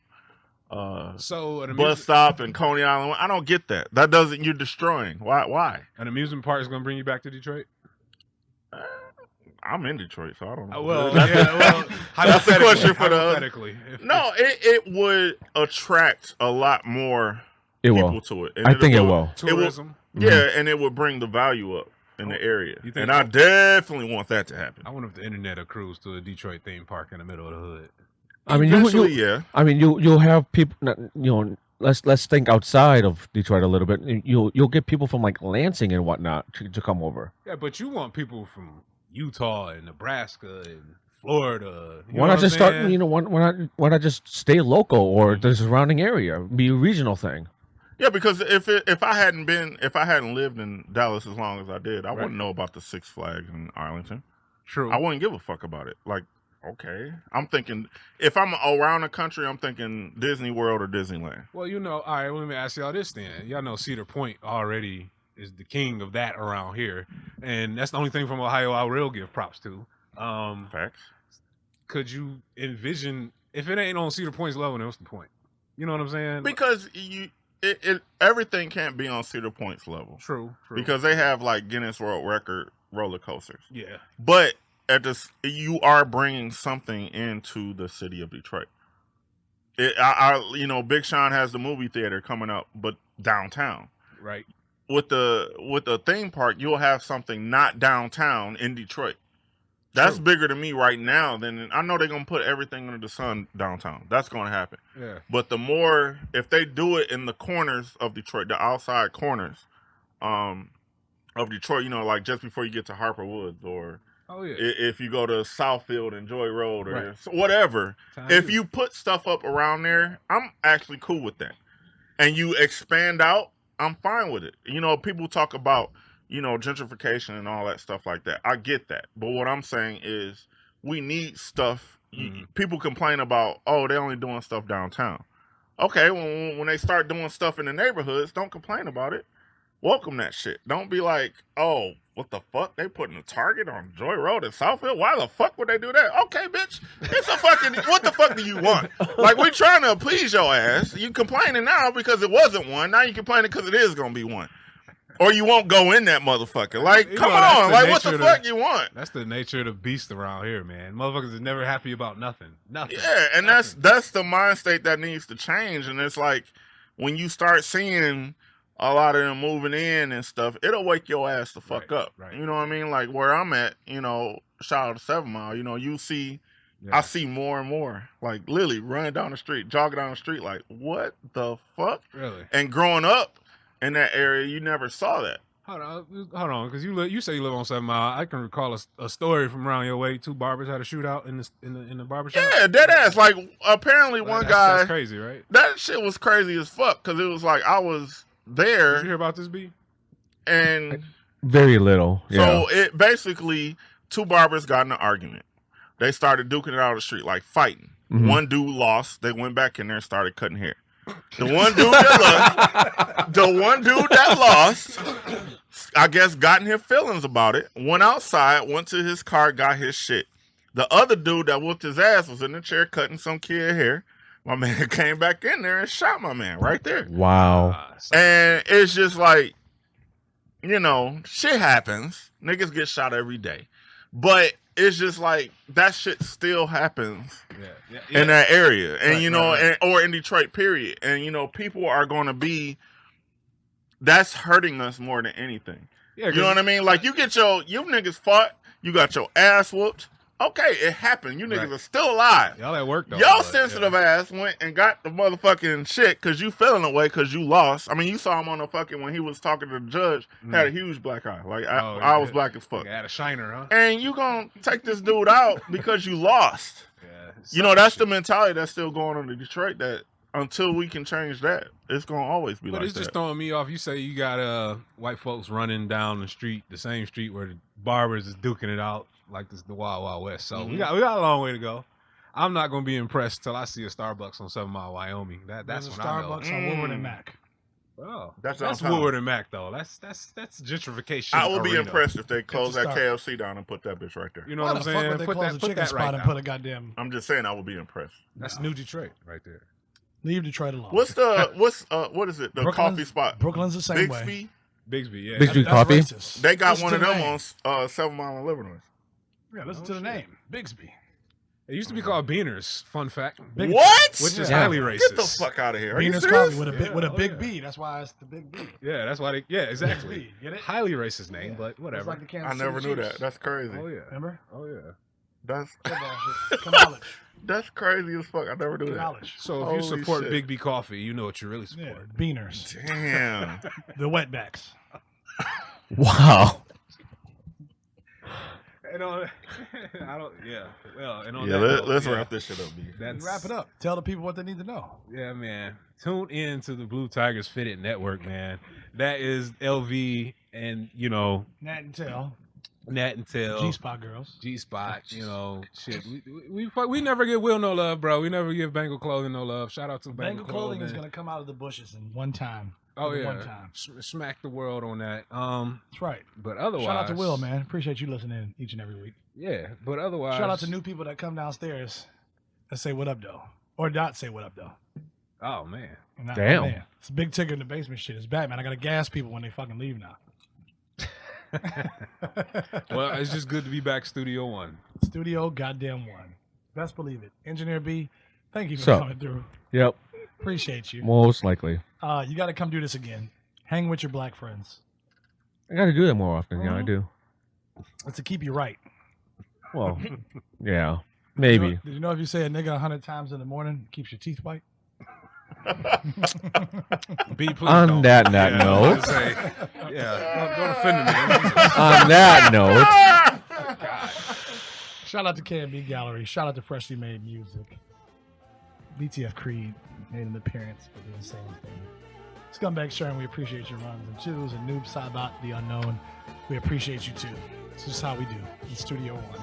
So an bus stop and Coney Island. I don't get that. That doesn't. You're destroying. Why? An amusement park is going to bring you back to Detroit. I'm in Detroit, so I don't know. Well, That's the question for the. hypothetically. No, it would attract a lot more It people will. to it. I think it will. tourism. Yeah, and it would bring the value up in the area. You think And I definitely want that to happen. I wonder if the internet will cruise to a Detroit theme park in the middle of the hood. I mean, Eventually, yeah. I mean, you'll have people. Let's think outside of Detroit a little bit. You'll get people from like Lansing and whatnot to come over. Yeah, but you want people from Utah and Nebraska and Florida. Why not just start? Why not just stay local or the surrounding area? Be a regional thing. Yeah, because if I hadn't lived in Dallas as long as I did, I wouldn't know about the Six Flags in Arlington. True. I wouldn't give a fuck about it. Like, okay, I'm thinking if I'm around the country, I'm thinking Disney World or Disneyland. Well, all right, let me ask y'all this then. Y'all know Cedar Point already is the king of that around here. And that's the only thing from Ohio I will give props to. Facts. Could you envision, if it ain't on Cedar Point's level, then what's the point? You know what I'm saying? Because everything can't be on Cedar Point's level. True. Because they have like Guinness World Record roller coasters. Yeah. But you are bringing something into the city of Detroit. Big Sean has the movie theater coming up, but downtown. Right. With the theme park, you'll have something not downtown in Detroit. That's bigger to me right now than I know they're gonna put everything under the sun downtown. That's gonna happen. Yeah. But the more if they do it in the corners of Detroit, the outside corners, of Detroit, like just before you get to Harper Woods, or Oh yeah. if you go to Southfield and Joy Road, or Right. whatever. Time If you. you put stuff up around there, I'm actually cool with that. And you expand out, I'm fine with it. People talk about, gentrification and all that stuff like that. I get that. But what I'm saying is we need stuff. People complain about, oh, they're only doing stuff downtown. Okay, when they start doing stuff in the neighborhoods, don't complain about it. Welcome that shit. Don't be like, oh, what the fuck? They putting a Target on Joy Road in Southfield? Why the fuck would they do that? Okay, bitch. It's a fucking, what the fuck do you want? Like, we trying to please your ass. You complaining now because it wasn't one. Now you complaining because it is going to be one. Or you won't go in that motherfucker. Like, come on. Like, what the fuck you want? That's the nature of the beast around here, man. Motherfuckers is never happy about nothing. Nothing. Yeah, and Nothing. that's the mind state that needs to change. And it's like, when you start seeing a lot of them moving in and stuff, it'll wake your ass the fuck up. Right. You know what I mean? Like where I'm at, shout out to 7 Mile, you see, I see more and more, like Lily running down the street, jogging down the street, like, what the fuck? Really? And growing up in that area, you never saw that. Hold on, because you say you live on 7 Mile. I can recall a story from around your way. 2 barbers had a shootout in the barbershop. Yeah, dead ass. Like apparently one guy. That's crazy, right? That shit was crazy as fuck because it was like I was there. Did you hear about this, B? And Very little. Yeah. so it basically 2 barbers got in an argument. They started duking it out of the street, like fighting. Mhm. One dude lost. They went back in there and started cutting hair. The one dude that lost, I guess, got in his feelings about it. Went outside, went to his car, got his shit. The other dude that whooped his ass was in the chair cutting some kid hair. My man came back in there and shot my man right there. Wow. And it's just like, shit happens. Niggas get shot every day. But it's just like that shit still happens in that area. And, Right. or in Detroit, period. And, people are going to be, that's hurting us more than anything. Yeah, You know what I mean? Like, you niggas fought, you got your ass whooped. Okay, it happened. You niggas Right. are still alive. Y'all at work though. Y'all but, sensitive ass went and got the motherfucking shit because you feeling away because you lost. I mean, you saw him on the fucking, when he was talking to the judge, had a huge black eye. Like, I was black as fuck. Yeah, had a shiner, huh? And you gonna take this dude out because you lost. Yeah. That's the mentality that's still going on in Detroit, that until we can change that, it's gonna always be But like it's that. just throwing me off. You say you got white folks running down the street, the same street where the barbers is duking it out like this the Wild Wild West. So we got a long way to go. I'm not gonna be impressed till I see a Starbucks on 7 Mile, Wyoming. That's There's a when I know. Starbucks on Woodward and Mac. Oh, That's that's downtown. Woodward and Mac though. That's gentrification. I would be arena. impressed if they close that start. KFC down and put that bitch right there. You know Why what the I'm fuck saying? would they Put close that, the put chicken that spot right and now. put a goddamn... I'm just saying I would be impressed. That's New Detroit right there. Leave Detroit alone. What is it? The coffee spot? Brooklyn's the same way. Bixby? Bigsby, yeah. Bixby That's Coffee? racist. They got Listen one to of the them name. on 7 Mile and Livernois. Yeah, listen to the name. Bixby. It used to be called Beaners. Fun fact. Big- What? Which is Yeah. highly racist. Get the fuck out of here. Are you Beaners serious? Coffee with a big, with a Yeah, big oh, yeah. B. That's why it's the Big B. Yeah, that's why they. Yeah, exactly. B, get it? Highly racist name, Yeah. but It's whatever. like the Kansas I never City knew Chiefs. that. That's crazy. Oh yeah. Remember? Oh yeah. That's Football shit. College. that's crazy as fuck. I never knew that. College. So if Holy you support shit. Big B Coffee, you know what you really Yeah, support. Beaners. Damn. The wetbacks. Wow. And on, I don't. Yeah. Well, and on Yeah, that note, let's yeah, wrap this shit up, B. That's Wrap it up. Tell the people what they need to know. Yeah, man. Tune in to the Blue Tigers Fitted Network, man. That is LV and Nat and Tell. Nat and Tail. G-Spot girls. G-Spot, shit. We never give Will no love, bro. We never give Bengal Clothing no love. Shout out to Bengal clothing is going to come out of the bushes in one time. Oh yeah, One time. Smack the world on that. That's right. But otherwise, Shout out to Will, man. Appreciate you listening each and every week. Yeah, but otherwise, Shout out to new people that come downstairs and say what up, though. Or not say what up, though. Oh man, Not- Damn. Man. It's a big ticker in the basement shit. It's bad, man. I got to gas people when they fucking leave now. well, it's just good to be back, Studio One. Studio goddamn one. Best believe it. Engineer B, thank you for So- coming through. Yep. Appreciate you. Most likely. You got to come do this again. Hang with your black friends. I got to do that more often. Yeah, I do. It's to keep you right. Well, yeah. Maybe. Did you know if you say a nigga 100 times in the morning, it keeps your teeth white? B, please On don't. that Yeah, I was note. about to say, yeah, don't offend me, man. Jesus. On that note, Shout out to KMB Gallery. Shout out to Freshly Made Music. BTF Creed made an appearance for doing the same thing. Scumbag Sharon, we appreciate your runs. And Chittles and Noob Sabat, the unknown, we appreciate you too. It's just how we do in Studio One.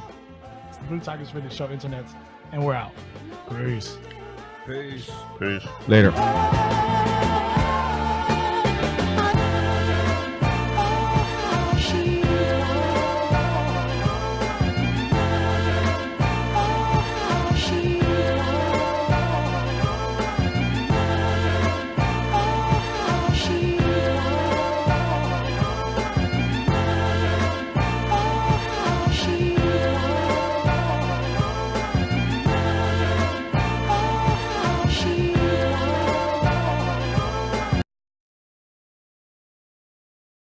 It's the Blue Tigers Fitness Show, internets, and we're out. Peace. Peace. Peace. later.